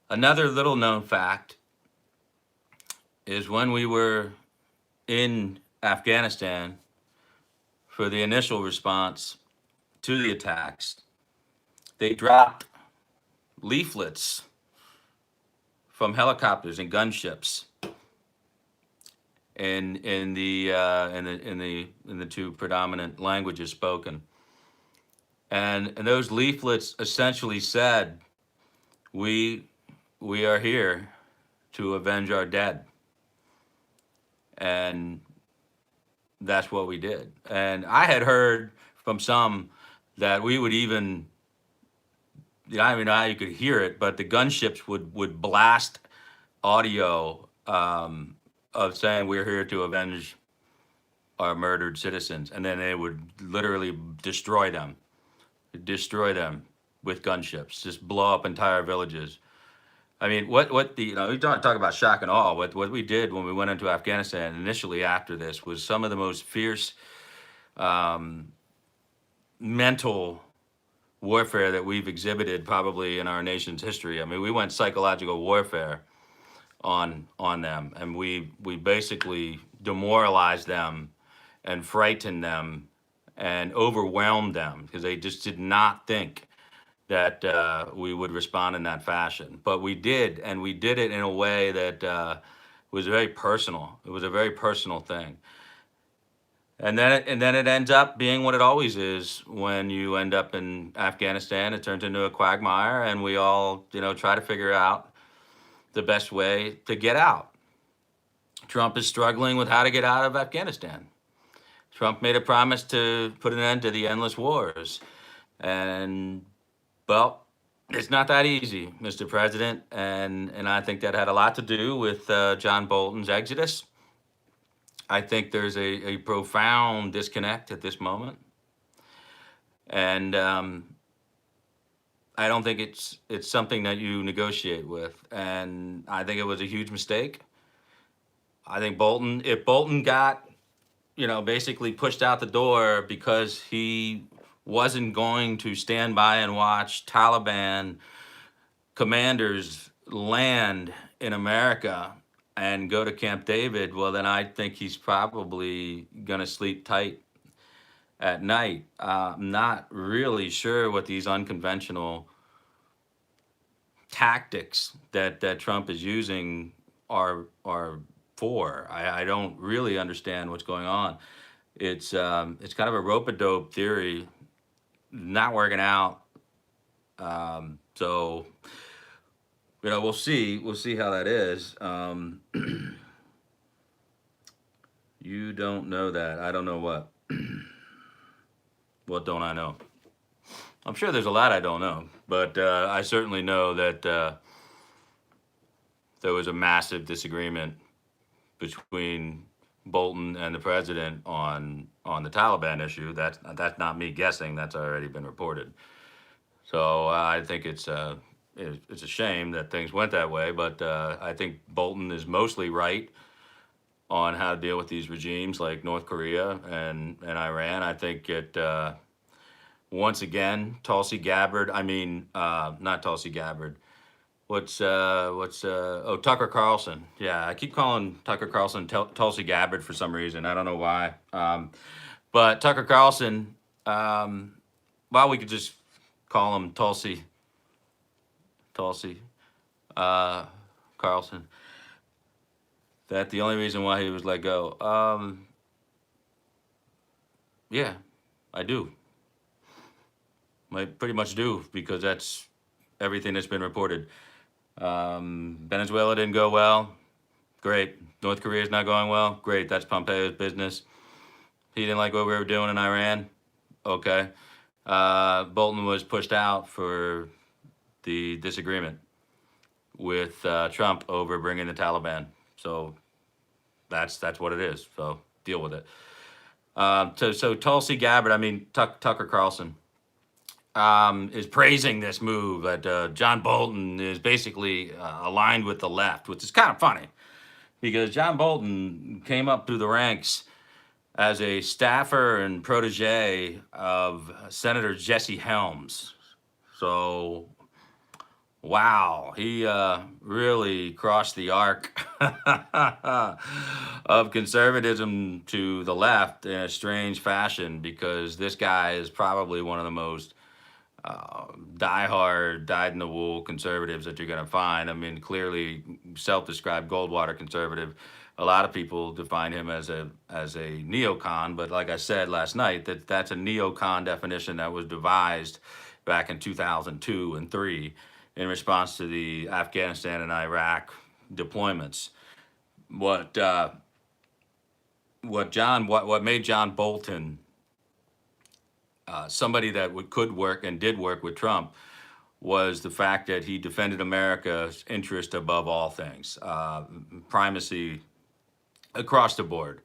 Another little known fact is when we were in Afghanistan for the initial response to the attacks, they dropped leaflets from helicopters and gunships in the two predominant languages spoken, and those leaflets essentially said, "We are here to avenge our dead," and that's what we did. And I had heard from some that we would even I don't even know how you could hear it, but the gunships would blast audio of saying we're here to avenge our murdered citizens, and then they would literally destroy them with gunships, just blow up entire villages. I mean, what the you talk about shock and awe. What we did when we went into Afghanistan initially after this was some of the most fierce mental warfare that we've exhibited probably in our nation's history. I mean, we went psychological warfare on them, and we basically demoralized them and frightened them and overwhelmed them because they just did not think that we would respond in that fashion. But we did, and we did it in a way that was very personal. It was a very personal thing. And then it ends up being what it always is when you end up in Afghanistan. It turns into a quagmire, and we all try to figure out the best way to get out. Trump is struggling with how to get out of Afghanistan. Trump made a promise to put an end to the endless wars, and well, it's not that easy, Mr. President, and I think that had a lot to do with John Bolton's exodus. I think there's a profound disconnect at this moment, and I don't think it's something that you negotiate with, and I think it was a huge mistake. I think if Bolton got basically pushed out the door because he wasn't going to stand by and watch Taliban commanders land in America and go to Camp David, well, then I think he's probably going to sleep tight at night. I'm not really sure what these unconventional tactics that Trump is using are for. I don't really understand what's going on. It's kind of a rope-a-dope theory, not working out. So we'll see how that is. You don't know that. I don't know what. What don't I know? I'm sure there's a lot I don't know, but I certainly know that there was a massive disagreement between Bolton and the president on the Taliban issue. That's not me guessing. That's already been reported. So I think it's a shame that things went that way. But I think Bolton is mostly right on how to deal with these regimes like North Korea and Iran. I think it once again Tulsi Gabbard. I mean, not Tulsi Gabbard. Tucker Carlson. Yeah, I keep calling Tucker Carlson Tulsi Gabbard for some reason. I don't know why. But Tucker Carlson, well, we could just call him Tulsi Carlson. That the only reason why he was let go. Yeah, I do. I pretty much do because that's everything that's been reported. Venezuela didn't go well. Great. North Korea's not going well. Great. That's Pompeo's business. He didn't like what we were doing in Iran. Okay. Bolton was pushed out for the disagreement with Trump over bringing the Taliban. So that's what it is. So deal with it. So Tulsi Gabbard, I mean Tucker Carlson, is praising this move that John Bolton is basically aligned with the left, which is kind of funny because John Bolton came up through the ranks as a staffer and protege of Senator Jesse Helms. So, wow, he really crossed the arc of conservatism to the left in a strange fashion because this guy is probably one of the most diehard, dyed-in-the-wool conservatives that you're going to find. I mean, clearly self-described Goldwater conservative. A lot of people define him as a neocon, but like I said last night, that's a neocon definition that was devised back in 2002 and 3 in response to the Afghanistan and Iraq deployments. What made John Bolton somebody that could work and did work with Trump was the fact that he defended America's interest above all things, primacy across the board.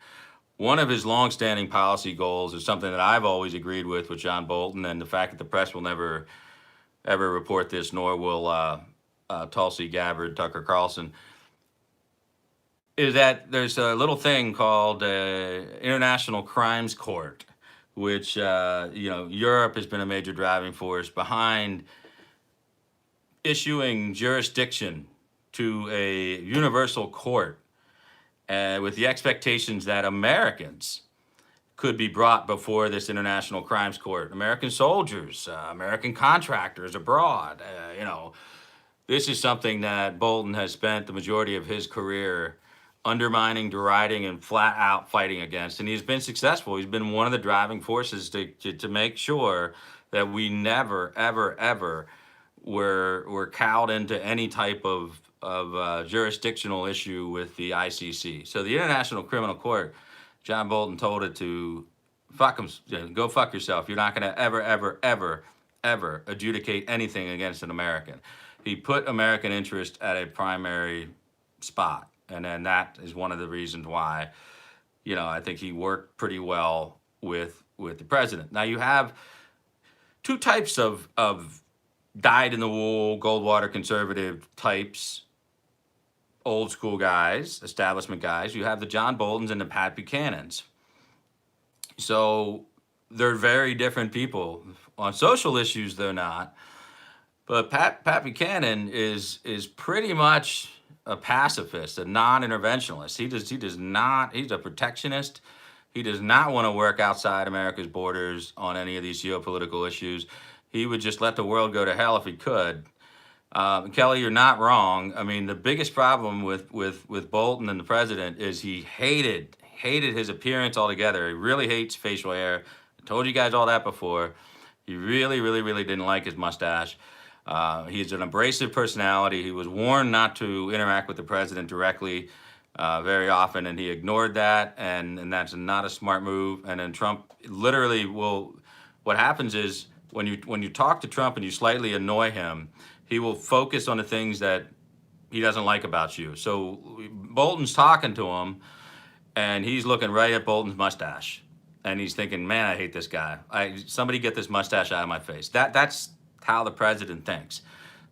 One of his longstanding policy goals is something that I've always agreed with John Bolton, and the fact that the press will never ever report this, nor will Tulsi Gabbard, Tucker Carlson, is that there's a little thing called International Crimes Court, which Europe has been a major driving force behind issuing jurisdiction to a universal court with the expectations that Americans could be brought before this international crimes court. American soldiers, American contractors abroad. This is something that Bolton has spent the majority of his career undermining, deriding, and flat out fighting against. And he's been successful. He's been one of the driving forces to make sure that we never, ever, ever were cowed into any type of jurisdictional issue with the ICC. So the International Criminal Court, John Bolton told it to go fuck yourself. You're not going to ever, ever, ever, ever adjudicate anything against an American. He put American interest at a primary spot. And then that is one of the reasons why, I think he worked pretty well with the president. Now you have two types of dyed-in-the-wool, Goldwater conservative types, old school guys, establishment guys. You have the John Boltons and the Pat Buchanans. So they're very different people. On social issues, they're not. But Pat Buchanan is pretty much a pacifist, a non-interventionist. He does not. He's a protectionist. He does not want to work outside America's borders on any of these geopolitical issues. He would just let the world go to hell if he could. Kelly, you're not wrong. I mean, the biggest problem with Bolton and the president is he hated his appearance altogether. He really hates facial hair. I told you guys all that before. He really, really, really didn't like his mustache. He's an abrasive personality. He was warned not to interact with the president directly very often, and he ignored that, and that's not a smart move. And then Trump literally will. What happens is when you talk to Trump and you slightly annoy him, he will focus on the things that he doesn't like about you. So Bolton's talking to him, and he's looking right at Bolton's mustache, and he's thinking, "Man, I hate this guy. Somebody get this mustache out of my face." That's how the president thinks.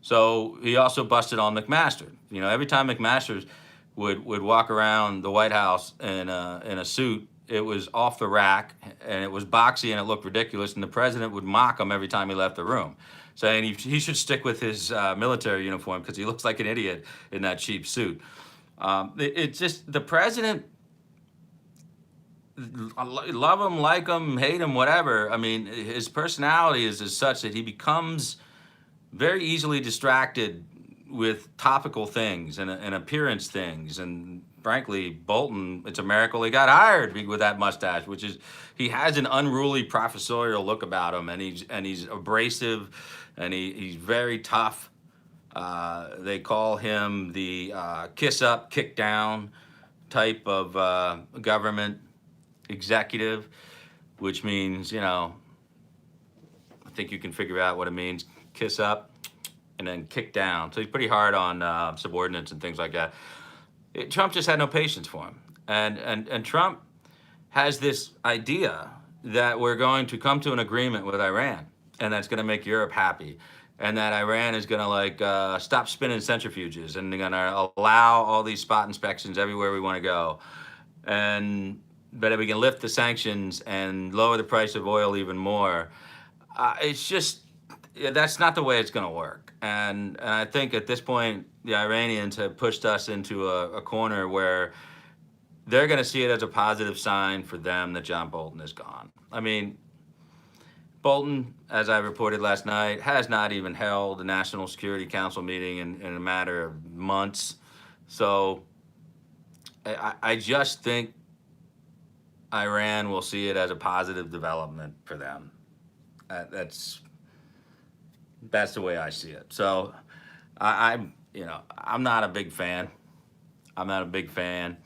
So he also busted on McMaster. Every time McMaster would walk around the White House in a suit, it was off the rack and it was boxy and it looked ridiculous, and the president would mock him every time he left the room, saying he should stick with his military uniform because he looks like an idiot in that cheap suit. It's just the president. Love him, like him, hate him, whatever. I mean, his personality is such that he becomes very easily distracted with topical things and appearance things. And frankly, Bolton, it's a miracle he got hired with that mustache, which is he has an unruly professorial look about him, and he's abrasive, and he's very tough. They call him the kiss up, kick down type of government executive, which means, I think you can figure out what it means. Kiss up and then kick down. So he's pretty hard on subordinates and things like that. Trump just had no patience for him. And Trump has this idea that we're going to come to an agreement with Iran, and that's going to make Europe happy. And that Iran is going to stop spinning centrifuges, and they're going to allow all these spot inspections everywhere we want to go. But if we can lift the sanctions and lower the price of oil even more, that's not the way it's going to work. And I think at this point, the Iranians have pushed us into a corner where they're going to see it as a positive sign for them that John Bolton is gone. I mean, Bolton, as I reported last night, has not even held a National Security Council meeting in a matter of months. So I just think Iran will see it as a positive development for them. That's the way I see it. So I'm not a big fan. I'm not a big fan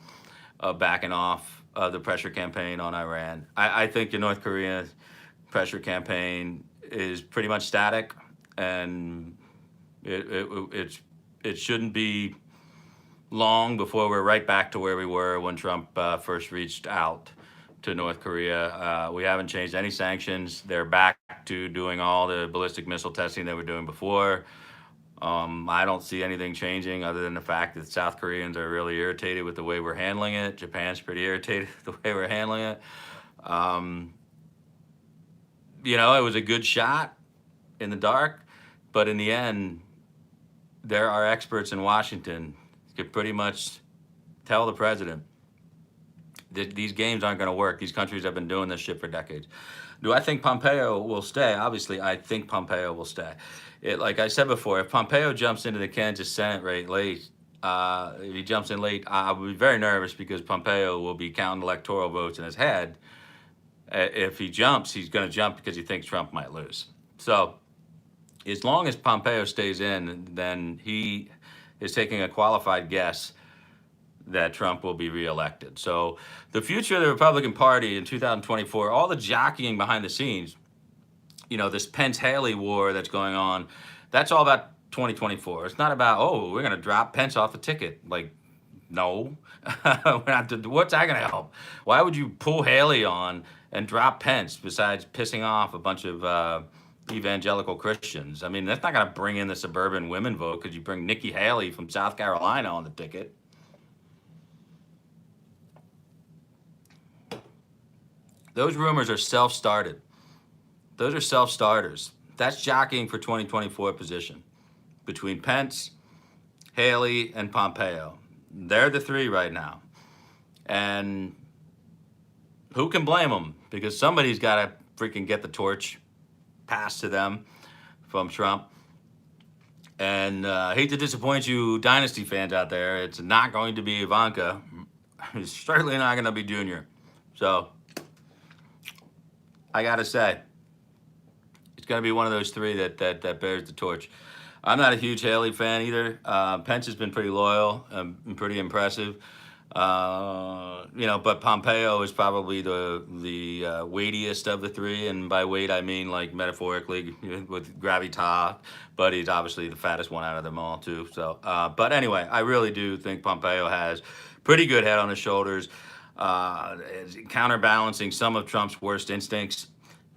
of backing off of the pressure campaign on Iran. I think the North Korea pressure campaign is pretty much static, and It shouldn't be long before we're right back to where we were when Trump first reached out to North Korea. We haven't changed any sanctions. They're back to doing all the ballistic missile testing they were doing before. I don't see anything changing other than the fact that South Koreans are really irritated with the way we're handling it. Japan's pretty irritated with the way we're handling it. Um, it was a good shot in the dark, but in the end, there are experts in Washington who could pretty much tell the president that these games aren't going to work. These countries have been doing this shit for decades. Do I think Pompeo will stay? Obviously, I think Pompeo will stay. Like I said before, if Pompeo jumps into the Kansas Senate rate late, if he jumps in late, I'll be very nervous because Pompeo will be counting electoral votes in his head. If he jumps, he's going to jump because he thinks Trump might lose. So as long as Pompeo stays in, then he is taking a qualified guess that Trump will be reelected. So the future of the Republican Party in 2024, all the jockeying behind the scenes, this Pence-Haley war that's going on, that's all about 2024. It's not about, we're going to drop Pence off the ticket. Like, no. We're not, what's that going to help? Why would you pull Haley on and drop Pence besides pissing off a bunch of evangelical Christians? I mean, that's not going to bring in the suburban women vote because you bring Nikki Haley from South Carolina on the ticket. Those rumors are self-started. Those are self-starters. That's jockeying for 2024 position between Pence, Haley, and Pompeo. They're the three right now. And who can blame them? Because somebody's got to freaking get the torch passed to them from Trump. And I hate to disappoint you Dynasty fans out there. It's not going to be Ivanka. It's certainly not going to be Junior. So I got to say, it's going to be one of those three that bears the torch. I'm not a huge Haley fan either. Pence has been pretty loyal and pretty impressive. But Pompeo is probably the weightiest of the three, and by weight I mean like metaphorically with gravitas. But he's obviously the fattest one out of them all too. So, but anyway, I really do think Pompeo has pretty good head on his shoulders, counterbalancing some of Trump's worst instincts,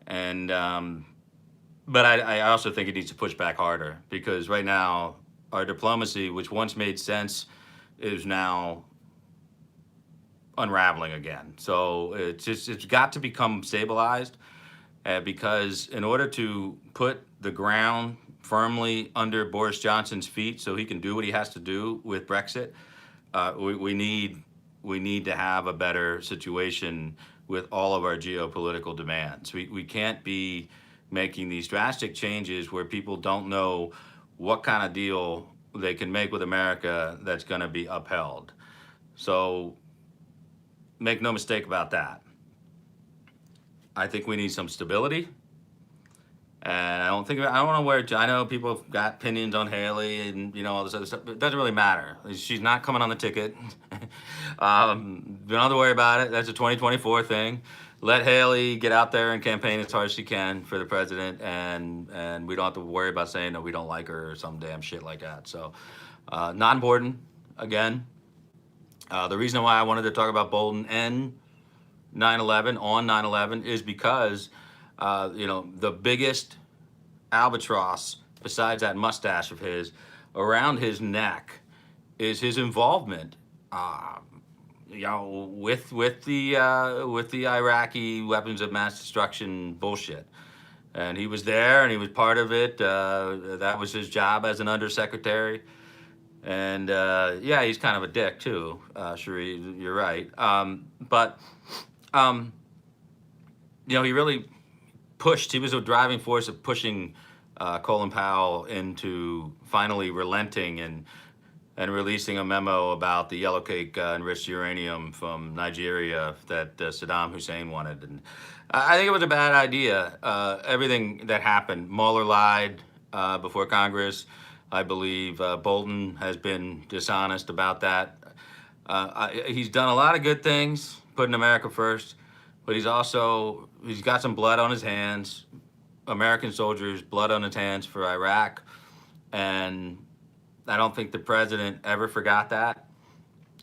and but I also think he needs to push back harder because right now our diplomacy, which once made sense, is now unraveling again. So it's got to become stabilized because in order to put the ground firmly under Boris Johnson's feet so he can do what he has to do with Brexit, we need to have a better situation with all of our geopolitical demands. We can't be making these drastic changes where people don't know what kind of deal they can make with America that's going to be upheld. So make no mistake about that. I think we need some stability. And I don't want to wear, I know people have got opinions on Haley and, all this other stuff, but it doesn't really matter. She's not coming on the ticket. Don't have to worry about it. That's a 2024 thing. Let Haley get out there and campaign as hard as she can for the president, and we don't have to worry about saying that we don't like her or some damn shit like that. So, not important, again. The reason why I wanted to talk about Bolton and 9/11 on 9/11 is because, the biggest albatross, besides that mustache of his, around his neck is his involvement, with the Iraqi weapons of mass destruction bullshit. And he was there and he was part of it. That was his job as an undersecretary. And he's kind of a dick too. Sheree, you're right. He really pushed. He was a driving force of pushing Colin Powell into finally relenting and releasing a memo about the yellowcake enriched uranium from Nigeria that Saddam Hussein wanted. And I think it was a bad idea. Everything that happened, Mueller lied before Congress. I believe Bolton has been dishonest about that. He's done a lot of good things, putting America first, but he's got some blood on his hands, American soldiers, blood on his hands for Iraq. And I don't think the president ever forgot that.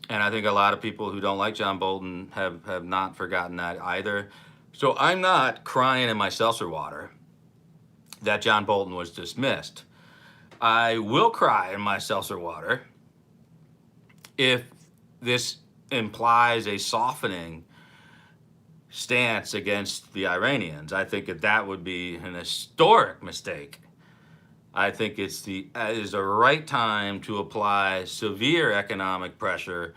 And I think a lot of people who don't like John Bolton have not forgotten that either. So I'm not crying in my seltzer water that John Bolton was dismissed. I will cry in my seltzer water if this implies a softening stance against the Iranians. I think that would be an historic mistake. I think it is the right time to apply severe economic pressure,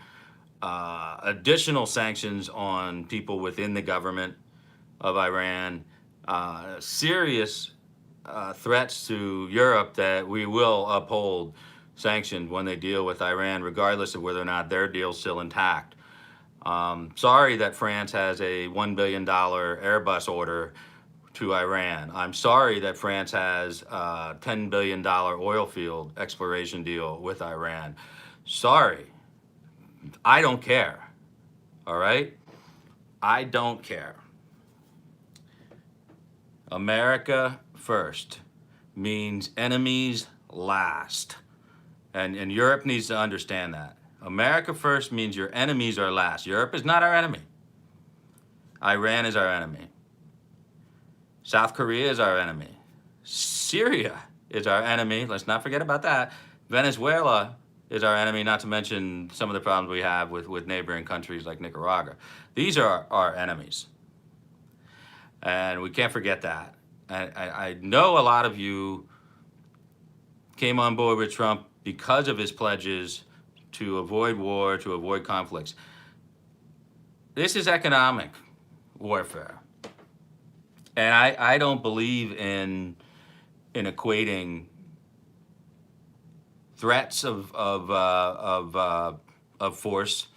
additional sanctions on people within the government of Iran, serious threats to Europe that we will uphold sanctions when they deal with Iran, regardless of whether or not their deal's still intact. Sorry that France has a $1 billion Airbus order to Iran. I'm sorry that France has a $10 billion oil field exploration deal with Iran. Sorry. I don't care. All right? I don't care. America first means enemies last. And Europe needs to understand that. America first means your enemies are last. Europe is not our enemy. Iran is our enemy. South Korea is our enemy. Syria is our enemy. Let's not forget about that. Venezuela is our enemy, not to mention some of the problems we have with neighboring countries like Nicaragua. These are our enemies. And we can't forget that. I know a lot of you came on board with Trump because of his pledges to avoid war, to avoid conflicts. This is economic warfare. And I don't believe in equating threats of force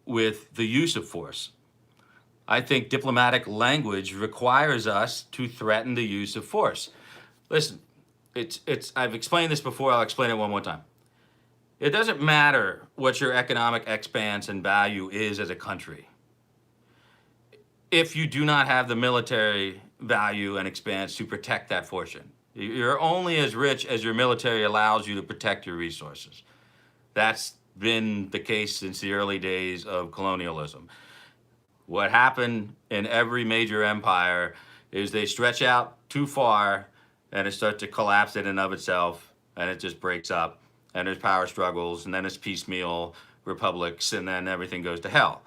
with the use of force. I think diplomatic language requires us to threaten the use of force. Listen, I've explained this before, I'll explain it one more time. It doesn't matter what your economic expanse and value is as a country if you do not have the military value and expanse to protect that fortune. You're only as rich as your military allows you to protect your resources. That's been the case since the early days of colonialism. What happened in every major empire is they stretch out too far and it starts to collapse in and of itself, and it just breaks up, and there's power struggles, and then it's piecemeal republics, and then everything goes to hell.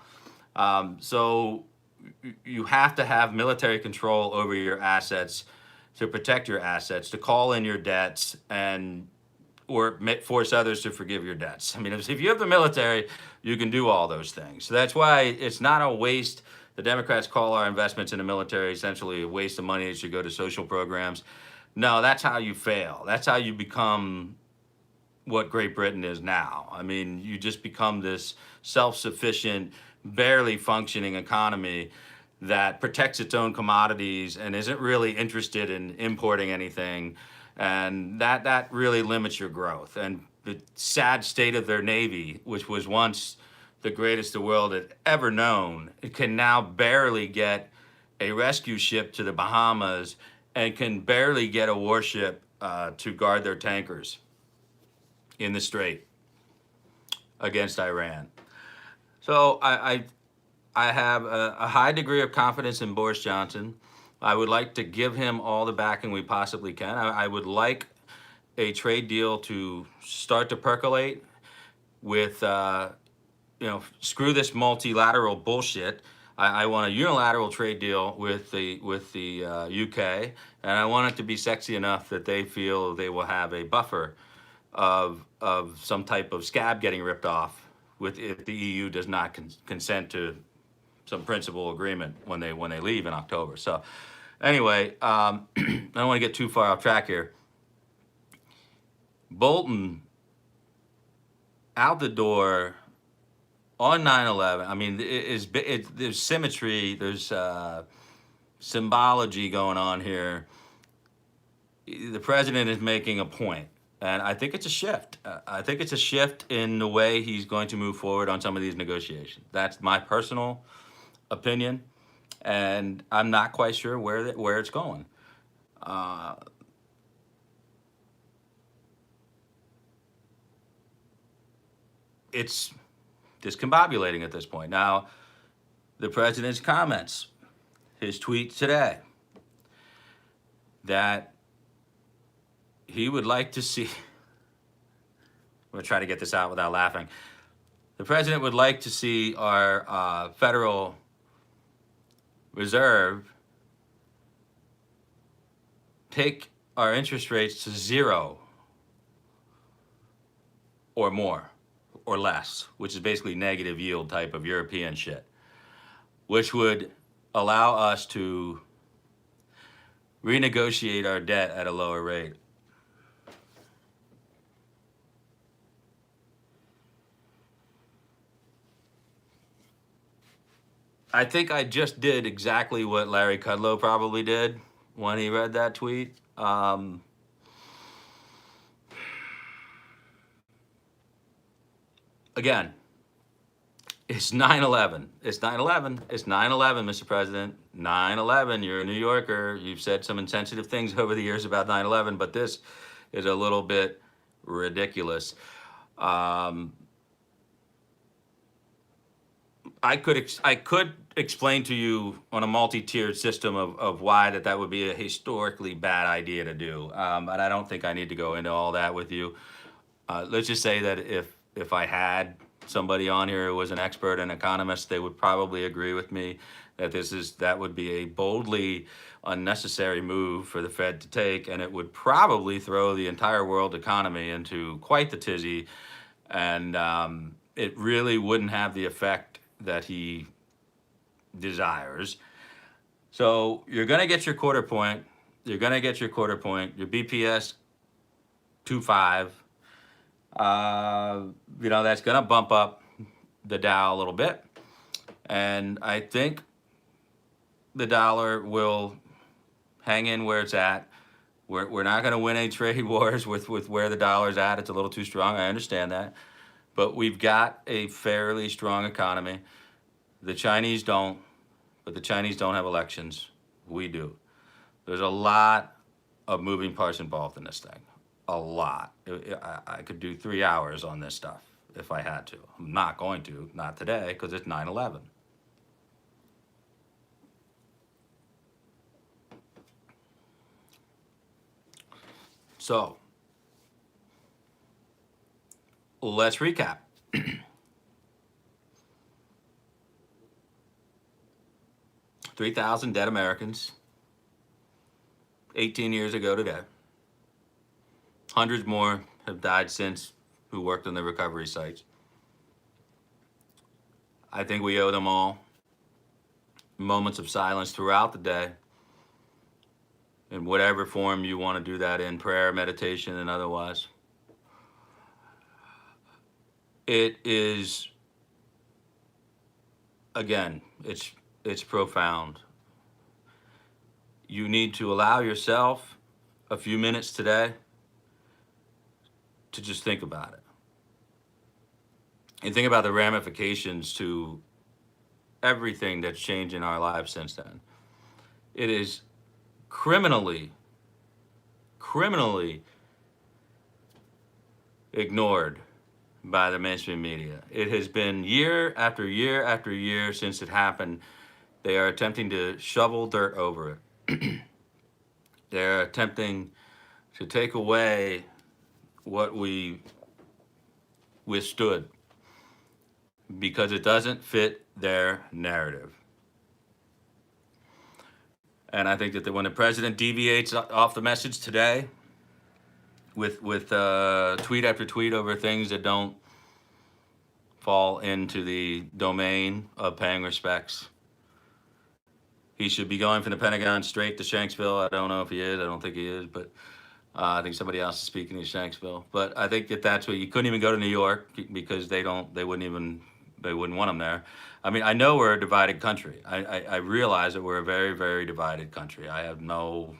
So you have to have military control over your assets to protect your assets, to call in your debts, and or force others to forgive your debts. I mean, if you have the military, you can do all those things. So that's why it's not a waste. The Democrats call our investments in the military essentially a waste of money that should go to social programs. No, that's how you fail. That's how you become what Great Britain is now. I mean, you just become this self-sufficient, barely functioning economy that protects its own commodities and isn't really interested in importing anything. And that really limits your growth. And the sad state of their Navy, which was once the greatest the world had ever known, it can now barely get a rescue ship to the Bahamas and can barely get a warship to guard their tankers in the Strait against Iran. So I have a high degree of confidence in Boris Johnson. I would like to give him all the backing we possibly can. I would like a trade deal to start to percolate with, screw this multilateral bullshit. I want a unilateral trade deal with the UK, and I want it to be sexy enough that they feel they will have a buffer of some type of scab getting ripped off if the EU does not consent to some principal agreement when they leave in October. So anyway, I don't want to get too far off track here. Bolton out the door on 9/11. I mean, there's symmetry, there's symbology going on here. The president is making a point, and I think it's a shift. I think it's a shift in the way he's going to move forward on some of these negotiations. That's my personal opinion, and I'm not quite sure where it's going. it's discombobulating at this point. Now, the president's comments, his tweet today, that he would like to see, I'm going to try to get this out without laughing. The president would like to see our Federal Reserve take our interest rates to 0 or more or less, which is basically negative yield type of European shit, which would allow us to renegotiate our debt at a lower rate. I think I just did exactly what Larry Kudlow probably did when he read that tweet. Again, it's 9/11. It's 9/11. It's 9/11, Mr. President. 9/11. You're a New Yorker. You've said some insensitive things over the years about 9/11, but this is a little bit ridiculous. I could explain to you on a multi-tiered system of why that would be a historically bad idea to do, but I don't think I need to go into all that with you. Let's just say that if I had somebody on here who was an expert and economist, they would probably agree with me that that would be a boldly unnecessary move for the Fed to take, and it would probably throw the entire world economy into quite the tizzy, and it really wouldn't have the effect that he desires. So you're going to get your quarter point. You're going to get your quarter point. Your BPS 2.5. That's going to bump up the Dow a little bit. And I think the dollar will hang in where it's at. We're not going to win any trade wars with where the dollar's at. It's a little too strong. I understand that. But we've got a fairly strong economy. The Chinese don't, but the Chinese don't have elections. We do. There's a lot of moving parts involved in this thing. A lot. I could do 3 hours on this stuff if I had to. I'm not going to, not today, because it's 9/11. So, let's recap. 3,000 dead Americans 18 years ago today. Hundreds more have died since who worked on the recovery sites. I think we owe them all moments of silence throughout the day, in whatever form you want to do that in, prayer, meditation, and otherwise. It is, again, it's profound. You need to allow yourself a few minutes today to just think about it. And think about the ramifications to everything that's changed in our lives since then. It is criminally ignored by the mainstream media. It has been year after year after year since it happened. They are attempting to shovel dirt over it. They're attempting to take away what we withstood because it doesn't fit their narrative. And I think that when the president deviates off the message today with tweet after tweet over things that don't fall into the domain of paying respects, he should be going from the Pentagon straight to Shanksville. I don't know if he is. I don't think he is, but I think somebody else is speaking in Shanksville. But I think that's what you couldn't even go to New York because they wouldn't want him there. I mean, I know we're a divided country. I realize that we're a very, very divided country. I have no,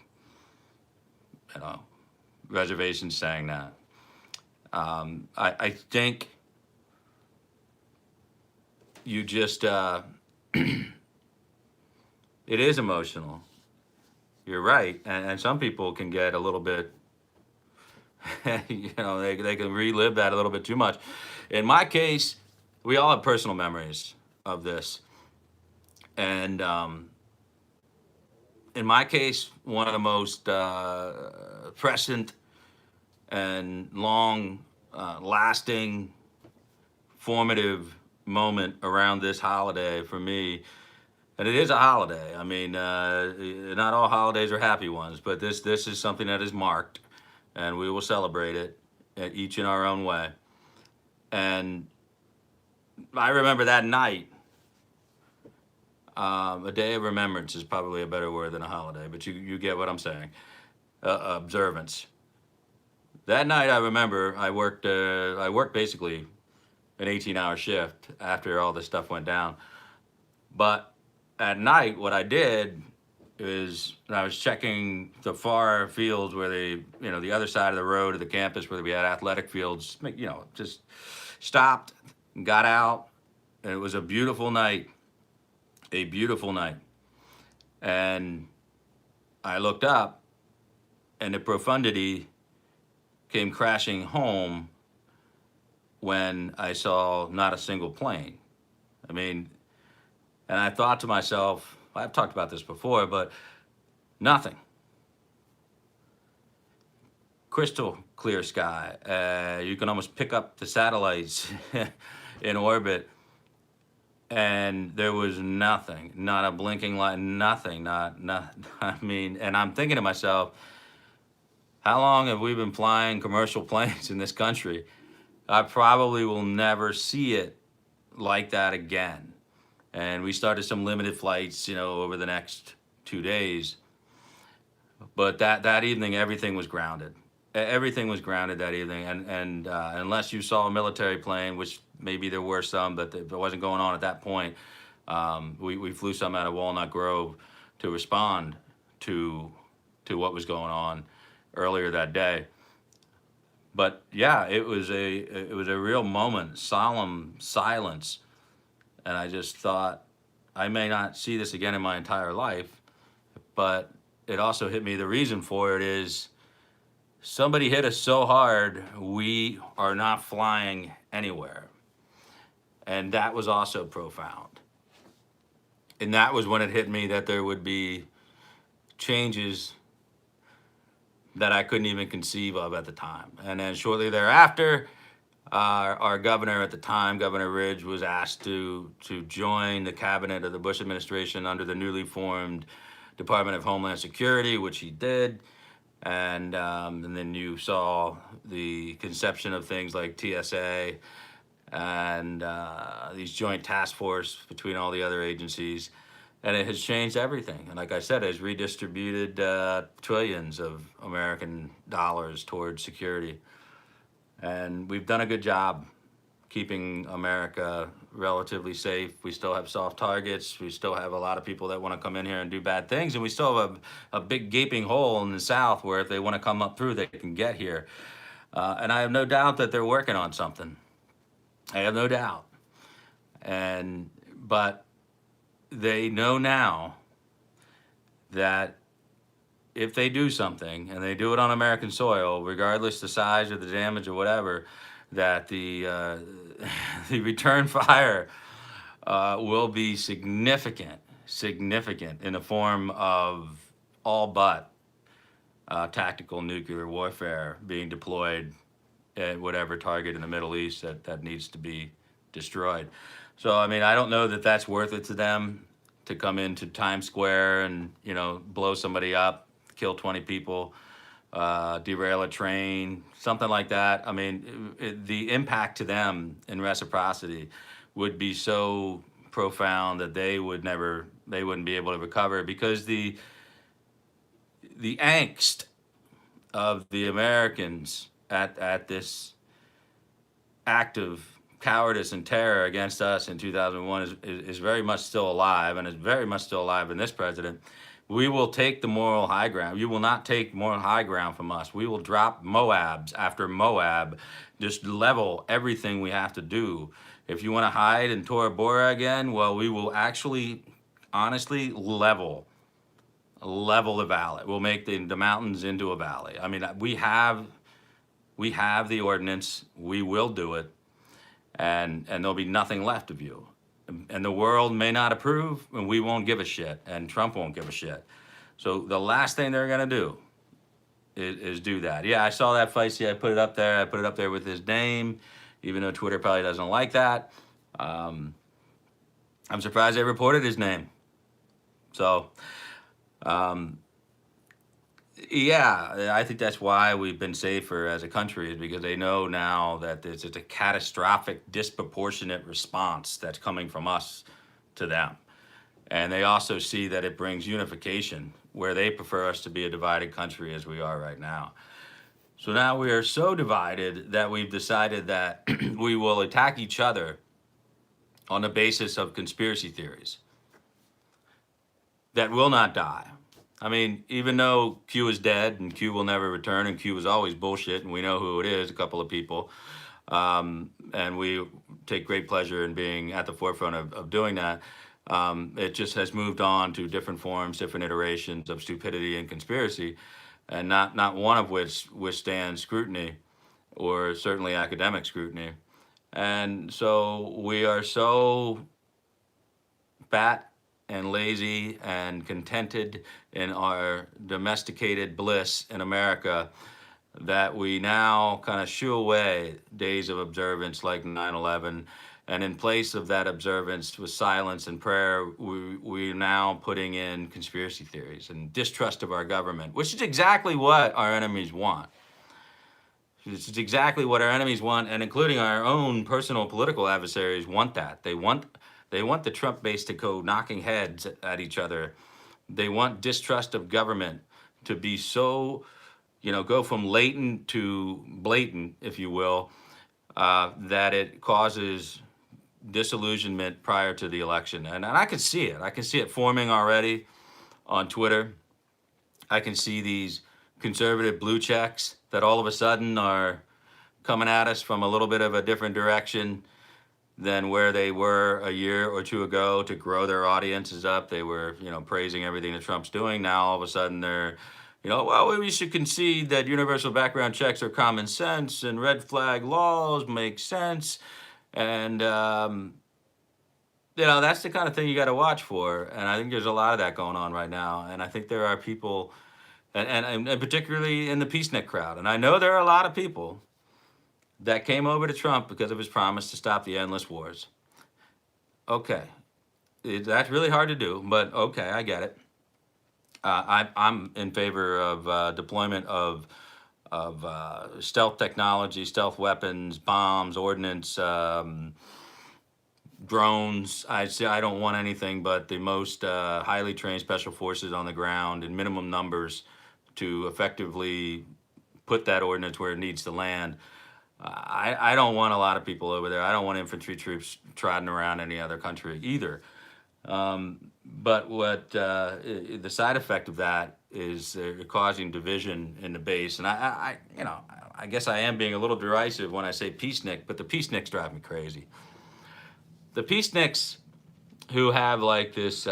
reservations saying that. I think you just, it is emotional. You're right. And some people can get a little bit They can relive that a little bit too much. In my case, we all have personal memories of this. And in my case, one of the most prescient and long lasting formative moment around this holiday for me, and it is a holiday. I mean, not all holidays are happy ones, but this is something that is marked, and we will celebrate it each in our own way. And I remember that night. A day of remembrance is probably a better word than a holiday, but you get what I'm saying. Observance. That night, I remember I worked basically an 18-hour shift after all this stuff went down. But at night, what I did is I was checking the far fields where the other side of the road of the campus where we had athletic fields, just stopped, got out, and it was a beautiful night, a beautiful night. And I looked up, and the profundity came crashing home when I saw not a single plane. I mean, and I thought to myself, I've talked about this before, but nothing. Crystal clear sky. You can almost pick up the satellites in orbit, and there was nothing, not a blinking light, nothing, not. I mean, and I'm thinking to myself, how long have we been flying commercial planes in this country? I probably will never see it like that again. And we started some limited flights, over the next 2 days. But that evening, everything was grounded. Everything was grounded that evening, and unless you saw a military plane, which maybe there were some, but it wasn't going on at that point. We flew some out of Walnut Grove to respond to what was going on earlier that day. But yeah, it was a real moment, solemn silence, and I just thought, I may not see this again in my entire life, but it also hit me. The reason for it is somebody hit us so hard, we are not flying anywhere. And that was also profound. And that was when it hit me that there would be changes that I couldn't even conceive of at the time. And then shortly thereafter, our governor at the time, Governor Ridge, was asked to join the cabinet of the Bush administration under the newly formed Department of Homeland Security, which he did. And then you saw the conception of things like TSA and these joint task force between all the other agencies. And it has changed everything. And like I said, it has redistributed trillions of American dollars towards security. And we've done a good job keeping America relatively safe. We still have soft targets. We still have a lot of people that want to come in here and do bad things. And we still have a big gaping hole in the South where if they want to come up through, they can get here. And I have no doubt that they're working on something. I have no doubt. But they know now that if they do something and they do it on American soil, regardless the size or the damage or whatever, that the the return fire will be significant in the form of all but tactical nuclear warfare being deployed at whatever target in the Middle East that needs to be destroyed. So, I mean, I don't know that that's worth it to them to come into Times Square and, blow somebody up, kill 20 people, derail a train, something like that. I mean, the impact to them in reciprocity would be so profound that they wouldn't be able to recover, because the angst of the Americans at this act of cowardice and terror against us in 2001 is very much still alive, and is very much still alive in this president. We will take the moral high ground. You will not take moral high ground from us. We will drop Moabs after Moab, just level everything we have to do. If you want to hide in Tora Bora again, well, we will actually, honestly, level the valley. We'll make the mountains into a valley. I mean, we have We have the ordinance. We will do it, and there'll be nothing left of you. And the world may not approve, and we won't give a shit, and Trump won't give a shit. So the last thing they're gonna do is do that. Yeah, I saw that feisty. I put it up there. I put it up there with his name, even though Twitter probably doesn't like that. Um, I'm surprised they reported his name. So, um, yeah, I think that's why we've been safer as a country, is because they know now that it's a catastrophic, disproportionate response that's coming from us to them. And they also see that it brings unification, where they prefer us to be a divided country as we are right now. So now we are so divided that we've decided that we will attack each other on the basis of conspiracy theories that will not die. I mean, even though Q is dead and Q will never return and Q is always bullshit, and we know who it is, a couple of people, and we take great pleasure in being at the forefront of doing that. It just has moved on to different forms, different iterations of stupidity and conspiracy, and not one of which withstands scrutiny, or certainly academic scrutiny. And so we are so fat and lazy and contented in our domesticated bliss in America that we now kind of shoo away days of observance like 9/11. And in place of that observance with silence and prayer, we're now putting in conspiracy theories and distrust of our government, which is exactly what our enemies want. This is exactly what our enemies want, and including our own personal political adversaries want that. They want the Trump base to go knocking heads at each other. They want distrust of government to be so, go from latent to blatant, if you will, that it causes disillusionment prior to the election. And I can see it. I can see it forming already on Twitter. I can see these conservative blue checks that all of a sudden are coming at us from a little bit of a different direction than where they were a year or two ago to grow their audiences up. They were, praising everything that Trump's doing. Now all of a sudden they're, well, we should concede that universal background checks are common sense and red flag laws make sense. And, that's the kind of thing you got to watch for. And I think there's a lot of that going on right now. And I think there are people, and particularly in the peacenik crowd. And I know there are a lot of people that came over to Trump because of his promise to stop the endless wars. Okay, that's really hard to do, but okay, I get it. I'm in favor of deployment of stealth technology, stealth weapons, bombs, ordnance, drones. I don't want anything but the most highly trained special forces on the ground in minimum numbers to effectively put that ordnance where it needs to land. I don't want a lot of people over there. I don't want infantry troops trotting around any other country either. But what the side effect of that is causing division in the base. And I guess I am being a little derisive when I say peacenik, but the peaceniks drive me crazy. The peaceniks who have like this,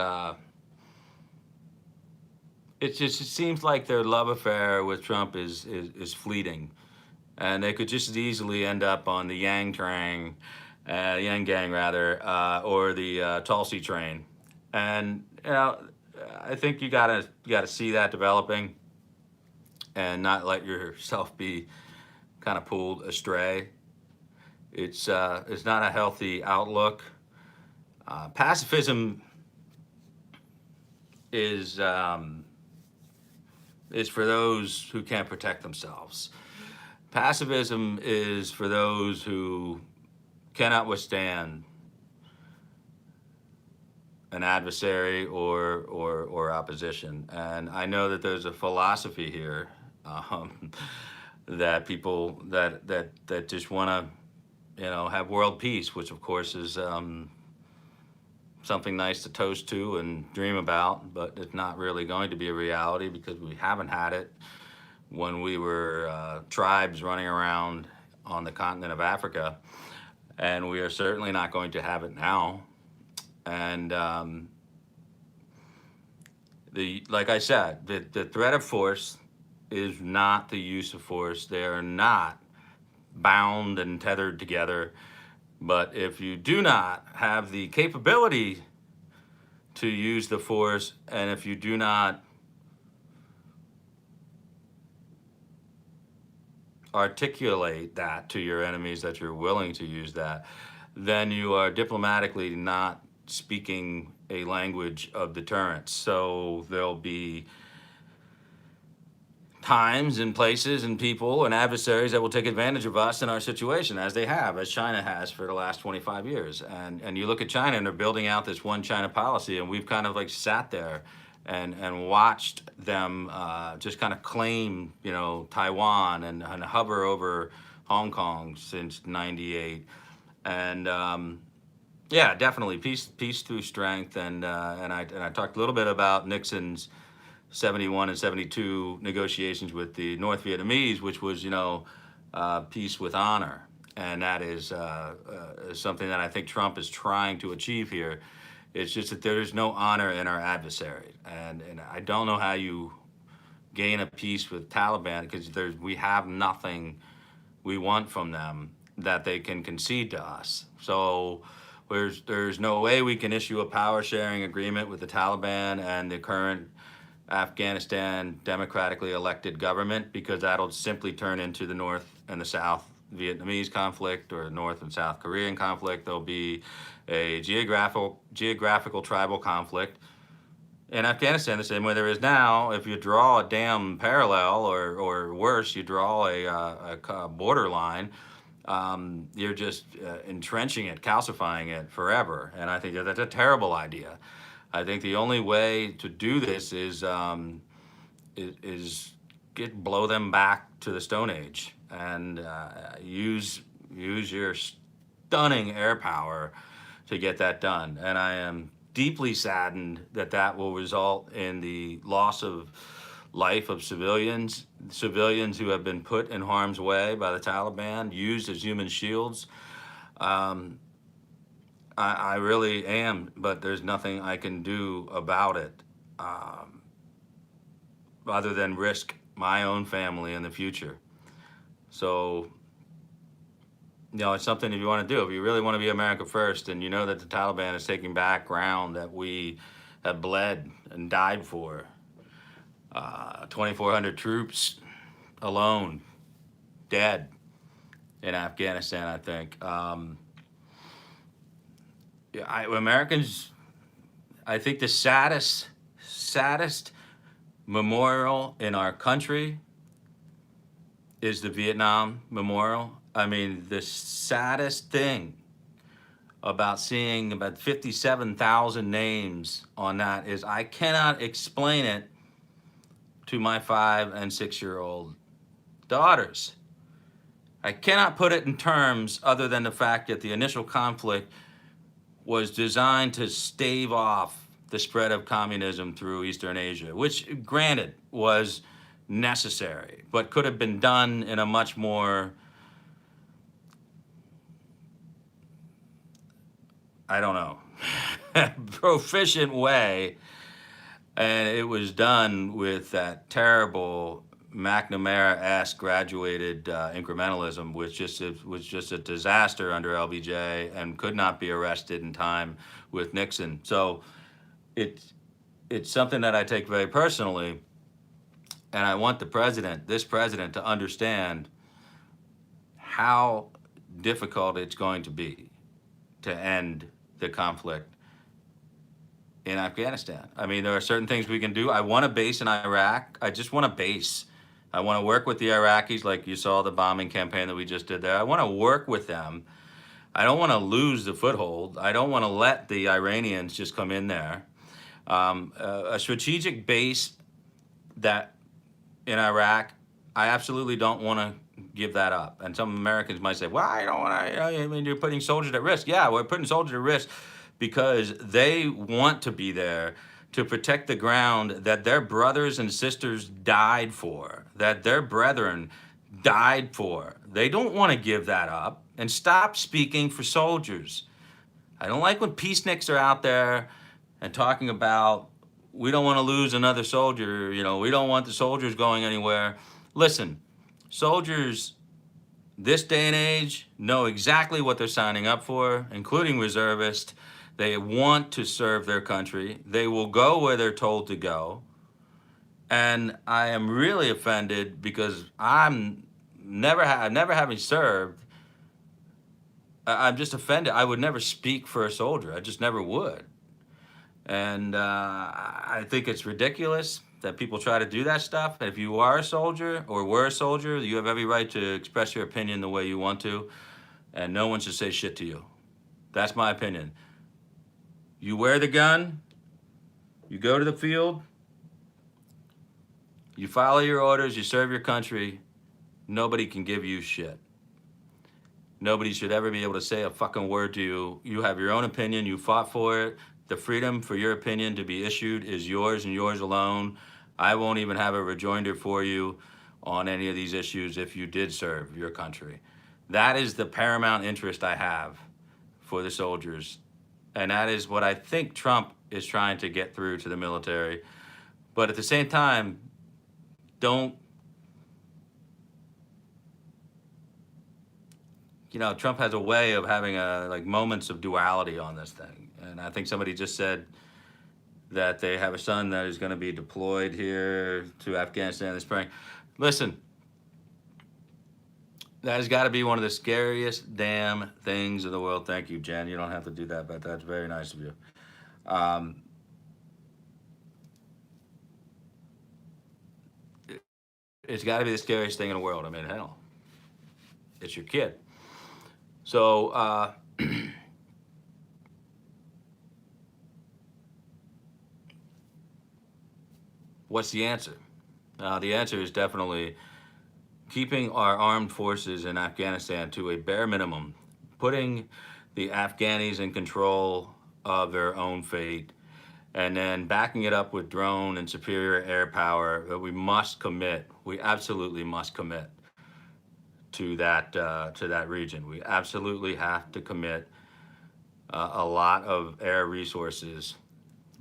it seems like their love affair with Trump is fleeting. And they could just as easily end up on the Yang Gang rather, or the Tulsi train. And I think you gotta see that developing, and not let yourself be kind of pulled astray. It's not a healthy outlook. Pacifism is for those who can't protect themselves. Pacifism is for those who cannot withstand an adversary or opposition. And I know that there's a philosophy here that people that just want to, have world peace, which of course is something nice to toast to and dream about, but it's not really going to be a reality because we haven't had it when we were tribes running around on the continent of Africa, and we are certainly not going to have it now. And like I said, the threat of force is not the use of force. They are not bound and tethered together. But if you do not have the capability to use the force, and if you do not articulate that to your enemies that you're willing to use that, then you are diplomatically not speaking a language of deterrence. So there'll be times and places and people and adversaries that will take advantage of us in our situation, as they have, as China has for the last 25 years. And you look at China, and they're building out this one China policy, and we've kind of like sat there and watched them just kind of claim, Taiwan and hover over Hong Kong since '98. And yeah, definitely peace through strength. And I talked a little bit about Nixon's 71 and 72 negotiations with the North Vietnamese, which was, peace with honor. And that is something that I think Trump is trying to achieve here. It's just that there is no honor in our adversary. And I don't know how you gain a peace with Taliban, because we have nothing we want from them that they can concede to us. So there's no way we can issue a power sharing agreement with the Taliban and the current Afghanistan democratically elected government, because that'll simply turn into the North and the South Vietnamese conflict, or North and South Korean conflict. There'll be a geographical tribal conflict in Afghanistan the same way there is now. If you draw a damn parallel, or worse, you draw a borderline, you're just entrenching it, calcifying it forever. And I think that's a terrible idea. I think the only way to do this is blow them back to the Stone Age, and use your stunning air power to get that done. And I am deeply saddened that will result in the loss of life of civilians who have been put in harm's way by the Taliban, used as human shields. I really am, but there's nothing I can do about it, other than risk my own family in the future. So, it's something, if you want to do, if you really want to be America first, and you know that the Taliban is taking back ground that we have bled and died for. 2,400 troops alone dead in Afghanistan, I think. Americans, I think the saddest memorial in our country is the Vietnam Memorial. I mean, the saddest thing about seeing about 57,000 names on that is I cannot explain it to my 5 and 6-year-old daughters. I cannot put it in terms other than the fact that the initial conflict was designed to stave off the spread of communism through Eastern Asia, which, granted, was necessary, but could have been done in a much more, I don't know, proficient way. And it was done with that terrible McNamara-esque graduated incrementalism, which was just a disaster under LBJ and could not be arrested in time with Nixon. So it's something that I take very personally, and I want this president, to understand how difficult it's going to be to end the conflict in Afghanistan. I mean, there are certain things we can do. I want a base in Iraq. I just want a base. I want to work with the Iraqis, like you saw the bombing campaign that we just did there. I want to work with them. I don't want to lose the foothold. I don't want to let the Iranians just come in there. A strategic base that in Iraq, I absolutely don't want to give that up. And some Americans might say, well, I don't want to, I mean, you're putting soldiers at risk. Yeah, we're putting soldiers at risk because they want to be there to protect the ground that their brothers and sisters died for, that their brethren died for. They don't want to give that up. And stop speaking for soldiers. I don't like when peaceniks are out there and talking about, we don't want to lose another soldier, we don't want the soldiers going anywhere. Listen, soldiers this day and age know exactly what they're signing up for, including reservists. They want to serve their country. They will go where they're told to go. And I am really offended because never having served, I'm just offended. I would never speak for a soldier. I just never would. And I think it's ridiculous that people try to do that stuff. If you are a soldier or were a soldier, you have every right to express your opinion the way you want to, and no one should say shit to you. That's my opinion. You wear the gun, you go to the field, you follow your orders, you serve your country. Nobody can give you shit. Nobody should ever be able to say a fucking word to you. You have your own opinion. You fought for it. The freedom for your opinion to be issued is yours and yours alone. I won't even have a rejoinder for you on any of these issues if you did serve your country. That is the paramount interest I have for the soldiers. And that is what I think Trump is trying to get through to the military. But at the same time, don't, Trump has a way of having like moments of duality on this thing. And I think somebody just said that they have a son that is going to be deployed here to Afghanistan in the spring. Listen, that has got to be one of the scariest damn things in the world. Thank you, Jen. You don't have to do that, but that's very nice of you. It's got to be the scariest thing in the world. I mean, hell, it's your kid. So, what's the answer? The answer is definitely keeping our armed forces in Afghanistan to a bare minimum, putting the Afghanis in control of their own fate, and then backing it up with drone and superior air power. That we must commit. We absolutely must commit to that region. We absolutely have to commit a lot of air resources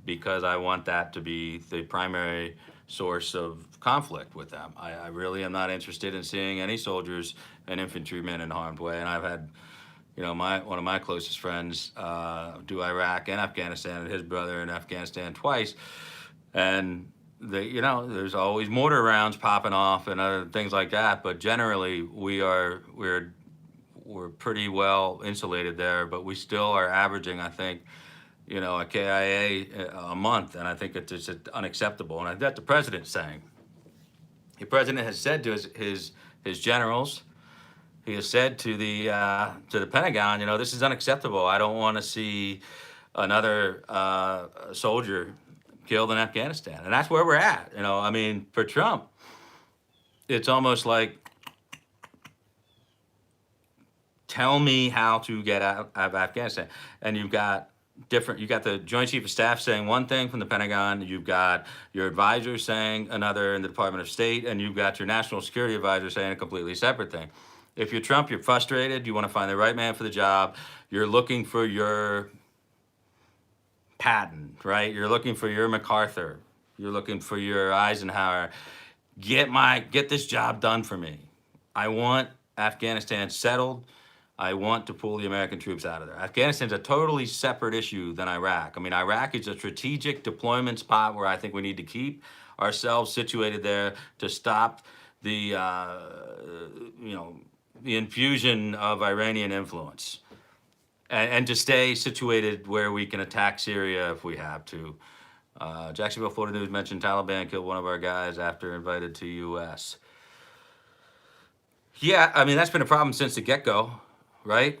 because I want that to be the primary source of conflict with them. I really am not interested in seeing any soldiers and infantrymen in harm's way. And I've had, one of my closest friends do Iraq and Afghanistan, and his brother in Afghanistan twice. And there's always mortar rounds popping off and other things like that. But generally, we're pretty well insulated there. But we still are averaging, I think, a KIA a month, and I think it's just unacceptable. And that's the president saying. The president has said to his generals, he has said to the Pentagon, this is unacceptable. I don't want to see another soldier killed in Afghanistan, and that's where we're at. I mean, for Trump, it's almost like, tell me how to get out of Afghanistan, and you got the Joint Chief of Staff saying one thing from the Pentagon, you've got your advisor saying another in the Department of State, and you've got your national security advisor saying a completely separate thing. If you're Trump, you're frustrated, you want to find the right man for the job, you're looking for your Patton, right? You're looking for your MacArthur, you're looking for your Eisenhower. Get this job done for me. I want Afghanistan settled. I want to pull the American troops out of there. Afghanistan's a totally separate issue than Iraq. I mean, Iraq is a strategic deployment spot where I think we need to keep ourselves situated there to stop the infusion of Iranian influence, and to stay situated where we can attack Syria if we have to. Jacksonville, Florida News mentioned Taliban killed one of our guys after invited to U.S. Yeah, I mean, that's been a problem since the get-go, right?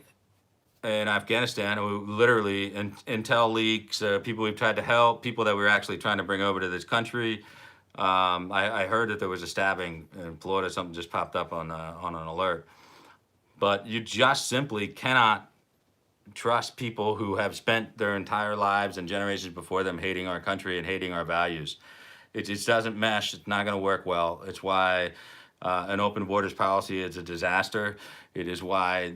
In Afghanistan, literally, intel leaks, people we've tried to help, people that we're actually trying to bring over to this country. I heard that there was a stabbing in Florida. Something just popped up on an alert. But you just simply cannot trust people who have spent their entire lives and generations before them hating our country and hating our values. It just doesn't mesh. It's not going to work well. It's why an open borders policy is a disaster. It is why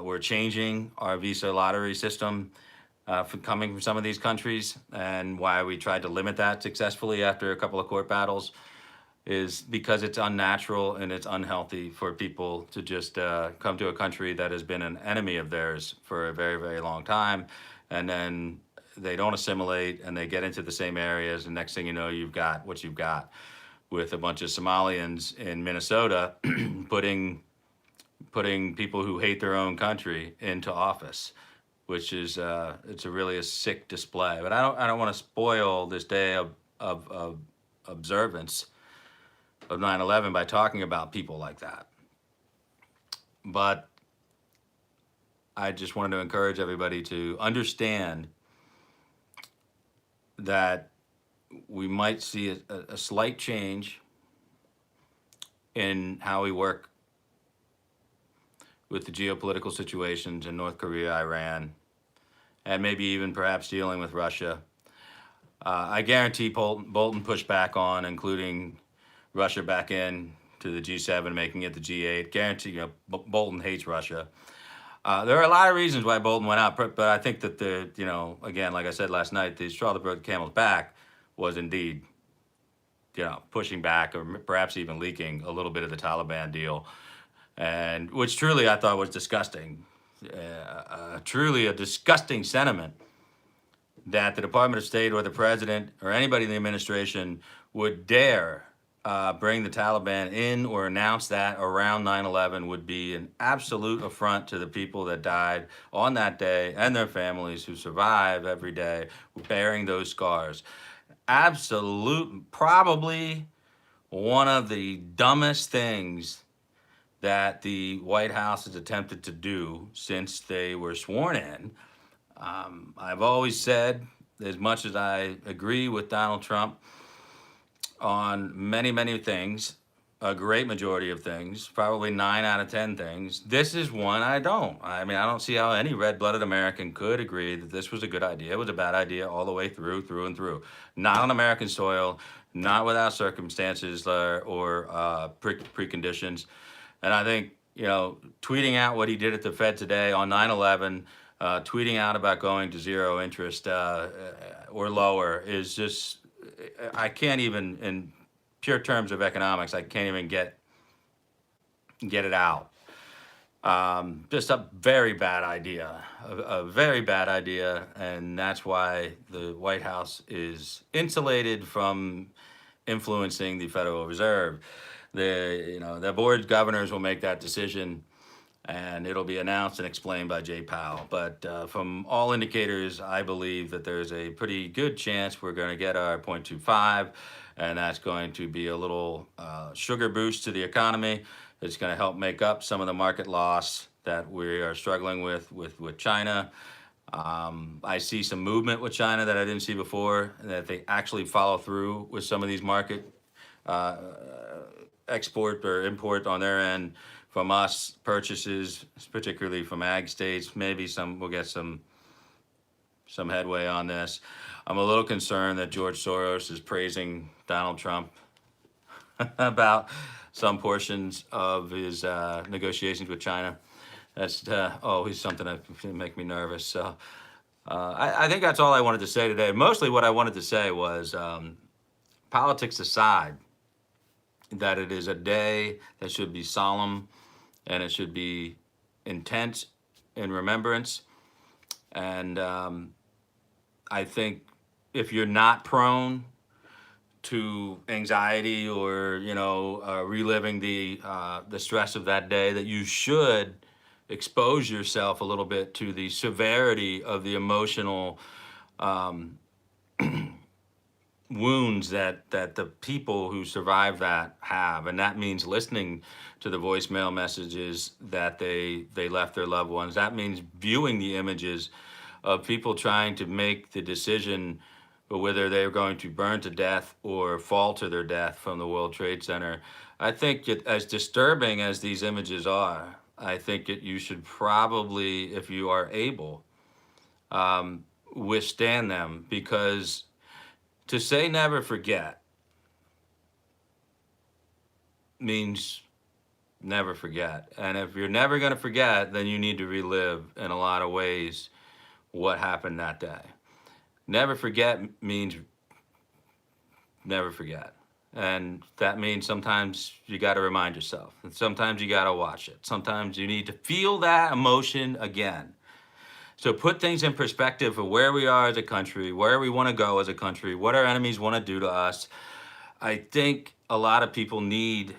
we're changing our visa lottery system coming from some of these countries, and why we tried to limit that successfully after a couple of court battles. is because it's unnatural and it's unhealthy for people to just come to a country that has been an enemy of theirs for a very, very long time. And then they don't assimilate and they get into the same areas. And next thing you know, you've got what you've got with a bunch of Somalians in Minnesota putting people who hate their own country into office, which is it's a really a sick display. But I don't want to spoil this day of observance of 9/11 by talking about people like that. But I just wanted to encourage everybody to understand that we might see a slight change in how we work with the geopolitical situations in North Korea, Iran, and maybe even perhaps dealing with Russia. I guarantee Bolton pushed back on including Russia back in to the G7, making it the G8. Guarantee, Bolton hates Russia. There are a lot of reasons why Bolton went out, but I think that again, like I said last night, the straw that broke the camel's back was indeed, pushing back or perhaps even leaking a little bit of the Taliban deal, and which truly I thought was disgusting, truly a disgusting sentiment that the Department of State or the president or anybody in the administration would dare bring the Taliban in or announce that around 9/11 would be an absolute affront to the people that died on that day and their families who survive every day bearing those scars. Absolute, probably one of the dumbest things that the White House has attempted to do since they were sworn in. I've always said, as much as I agree with Donald Trump on many, many things, a great majority of things, probably 9 out of 10 things, this is one I don't. I mean, I don't see how any red-blooded American could agree that this was a good idea. It was a bad idea all the way through and through. Not on American soil, not without circumstances or preconditions. And I think, tweeting out what he did at the Fed today on 9/11, tweeting out about going to zero interest or lower is just, I can't even, in pure terms of economics, I can't even get it out. Just a very bad idea, a very bad idea, and that's why the White House is insulated from influencing the Federal Reserve. The board governors will make that decision, and it'll be announced and explained by Jay Powell. But from all indicators, I believe that there's a pretty good chance we're going to get our 0.25, and that's going to be a little sugar boost to the economy. It's going to help make up some of the market loss that we are struggling with China. I see some movement with China that I didn't see before, that they actually follow through with some of these market export or import on their end from us, purchases, particularly from ag states. Maybe we'll get some headway on this. I'm a little concerned that George Soros is praising Donald Trump about some portions of his negotiations with China. That's always something that make me nervous. So I think that's all I wanted to say today. Mostly what I wanted to say was, politics aside, that it is a day that should be solemn and it should be intense in remembrance. And I think if you're not prone to anxiety or reliving the stress of that day, that you should expose yourself a little bit to the severity of the emotional wounds that the people who survive that have. And that means listening to the voicemail messages that they left their loved ones. That means viewing the images of people trying to make the decision whether they're going to burn to death or fall to their death from the World Trade Center. I think as disturbing as these images are, I think you should probably, if you are able, withstand them, because to say never forget means never forget. And if you're never going to forget, then you need to relive in a lot of ways what happened that day. Never forget means never forget. And that means sometimes you got to remind yourself, and sometimes you got to watch it. Sometimes you need to feel that emotion again. So put things in perspective of where we are as a country, where we want to go as a country, what our enemies want to do to us. I think a lot of people need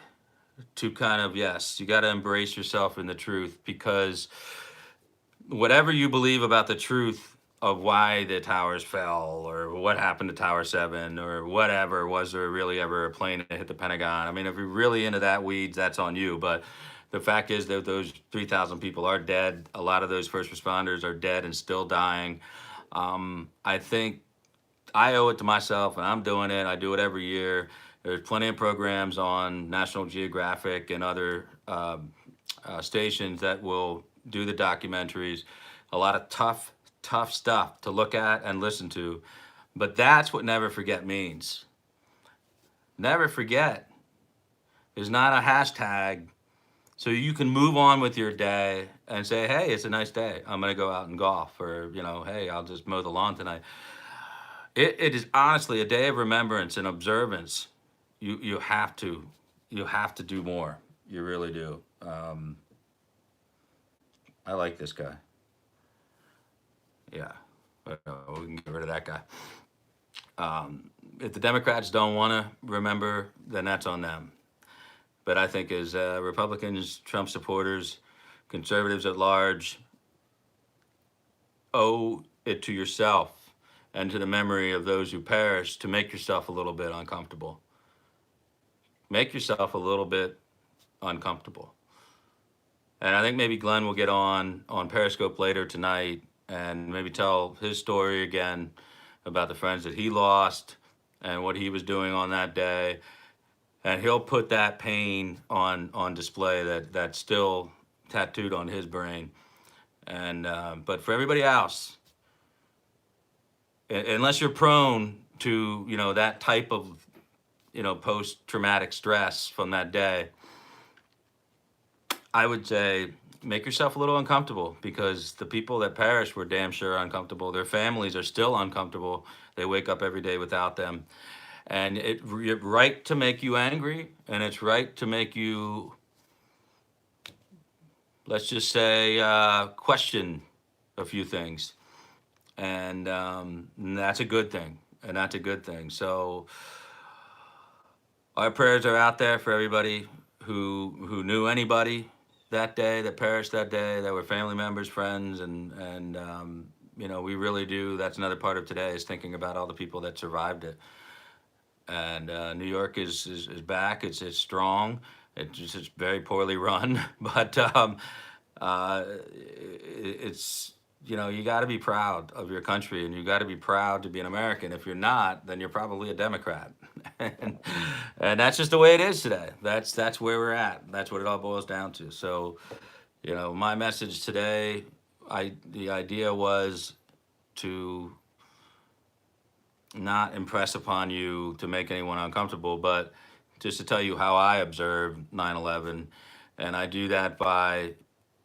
to kind of, yes, you got to embrace yourself in the truth, because whatever you believe about the truth of why the towers fell or what happened to Tower 7 or whatever, was there really ever a plane that hit the Pentagon? I mean, if you're really into that weeds, that's on you. But the fact is that those 3,000 people are dead. A lot of those first responders are dead and still dying. I think I owe it to myself, and I'm doing it. I do it every year. There's plenty of programs on National Geographic and other stations that will do the documentaries. A lot of tough stuff to look at and listen to. But that's what never forget means. Never forget is not a hashtag. So you can move on with your day and say, hey, it's a nice day. I'm going to go out and golf, or, hey, I'll just mow the lawn tonight. It is honestly a day of remembrance and observance. You have to do more. You really do. I like this guy. Yeah, we can get rid of that guy. If the Democrats don't want to remember, then that's on them. But I think as Republicans, Trump supporters, conservatives at large, owe it to yourself and to the memory of those who perished to make yourself a little bit uncomfortable. Make yourself a little bit uncomfortable. And I think maybe Glenn will get on Periscope later tonight and maybe tell his story again about the friends that he lost and what he was doing on that day. And he'll put that pain on display that's still tattooed on his brain. And but for everybody else, unless you're prone to that type of post-traumatic stress from that day, I would say make yourself a little uncomfortable, because the people that perished were damn sure uncomfortable. Their families are still uncomfortable. They wake up every day without them. And it's right to make you angry, and it's right to make you, let's just say, question a few things. And that's a good thing. And that's a good thing. So our prayers are out there for everybody who knew anybody that day, that perished that day, that were family members, friends, and we really do. That's another part of today, is thinking about all the people that survived it. And New York is back. It's strong. It's very poorly run, but it's you got to be proud of your country, and you got to be proud to be an American. If you're not, then you're probably a Democrat, and that's just the way it is today. That's where we're at. That's what it all boils down to. So, my message today, the idea was to not impress upon you to make anyone uncomfortable, but just to tell you how I observed 9/11. And I do that by,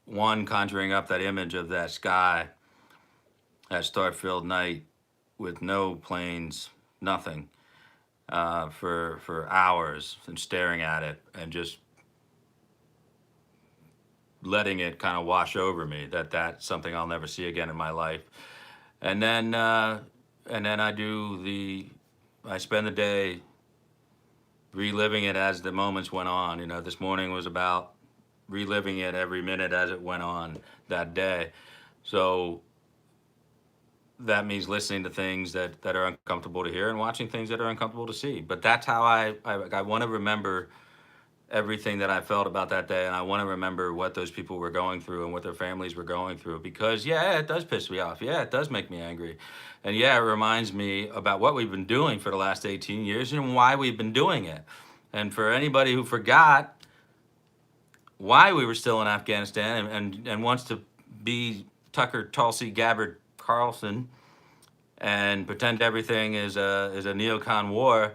one, conjuring up that image of that sky, that star-filled night with no planes, nothing, for hours, and staring at it and just letting it kind of wash over me, that's something I'll never see again in my life. And then I spend the day reliving it as the moments went on. This morning was about reliving it every minute as it went on that day. So that means listening to things that are uncomfortable to hear, and watching things that are uncomfortable to see. But that's how I want to remember everything that I felt about that day, and I want to remember what those people were going through and what their families were going through, because yeah, it does piss me off. Yeah, it does make me angry. And yeah, it reminds me about what we've been doing for the last 18 years and why we've been doing it. And for anybody who forgot why we were still in Afghanistan and wants to be Tucker Tulsi Gabbard Carlson and pretend everything is a neocon war,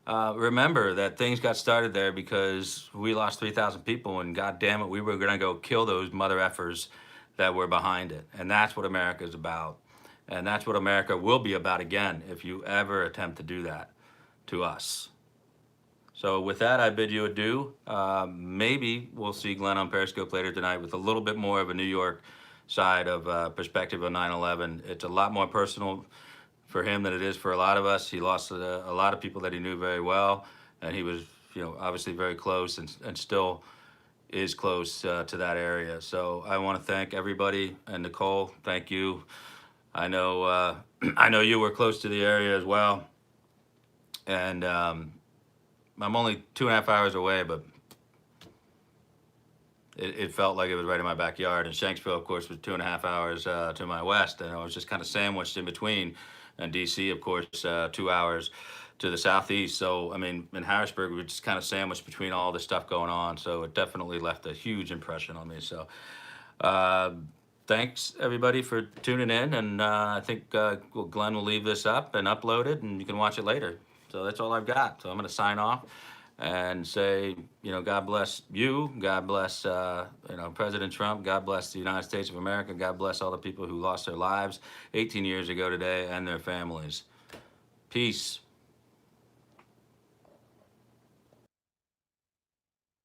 remember that things got started there because we lost 3,000 people, and God damn it, we were going to go kill those mother effers that were behind it. And that's what America is about. And that's what America will be about again if you ever attempt to do that to us. So with that, I bid you adieu. Maybe we'll see Glenn on Periscope later tonight with a little bit more of a New York side of perspective on 9/11. It's a lot more personal for him than it is for a lot of us. He lost a lot of people that he knew very well, and he was, obviously very close and still is close to that area. So I want to thank everybody, and Nicole, thank you. I know I know you were close to the area as well, and I'm only 2.5 hours away, but it felt like it was right in my backyard. And Shanksville, of course, was 2.5 hours to my west, and I was just kind of sandwiched in between. And DC, of course, 2 hours to the southeast. So, I mean, in Harrisburg, we were just kind of sandwiched between all the stuff going on. So it definitely left a huge impression on me. So, uh, thanks everybody for tuning in. And I think Glenn will leave this up and upload it, and you can watch it later. So that's all I've got. So I'm going to sign off and say, God bless you. God bless, President Trump. God bless the United States of America. God bless all the people who lost their lives 18 years ago today and their families. Peace.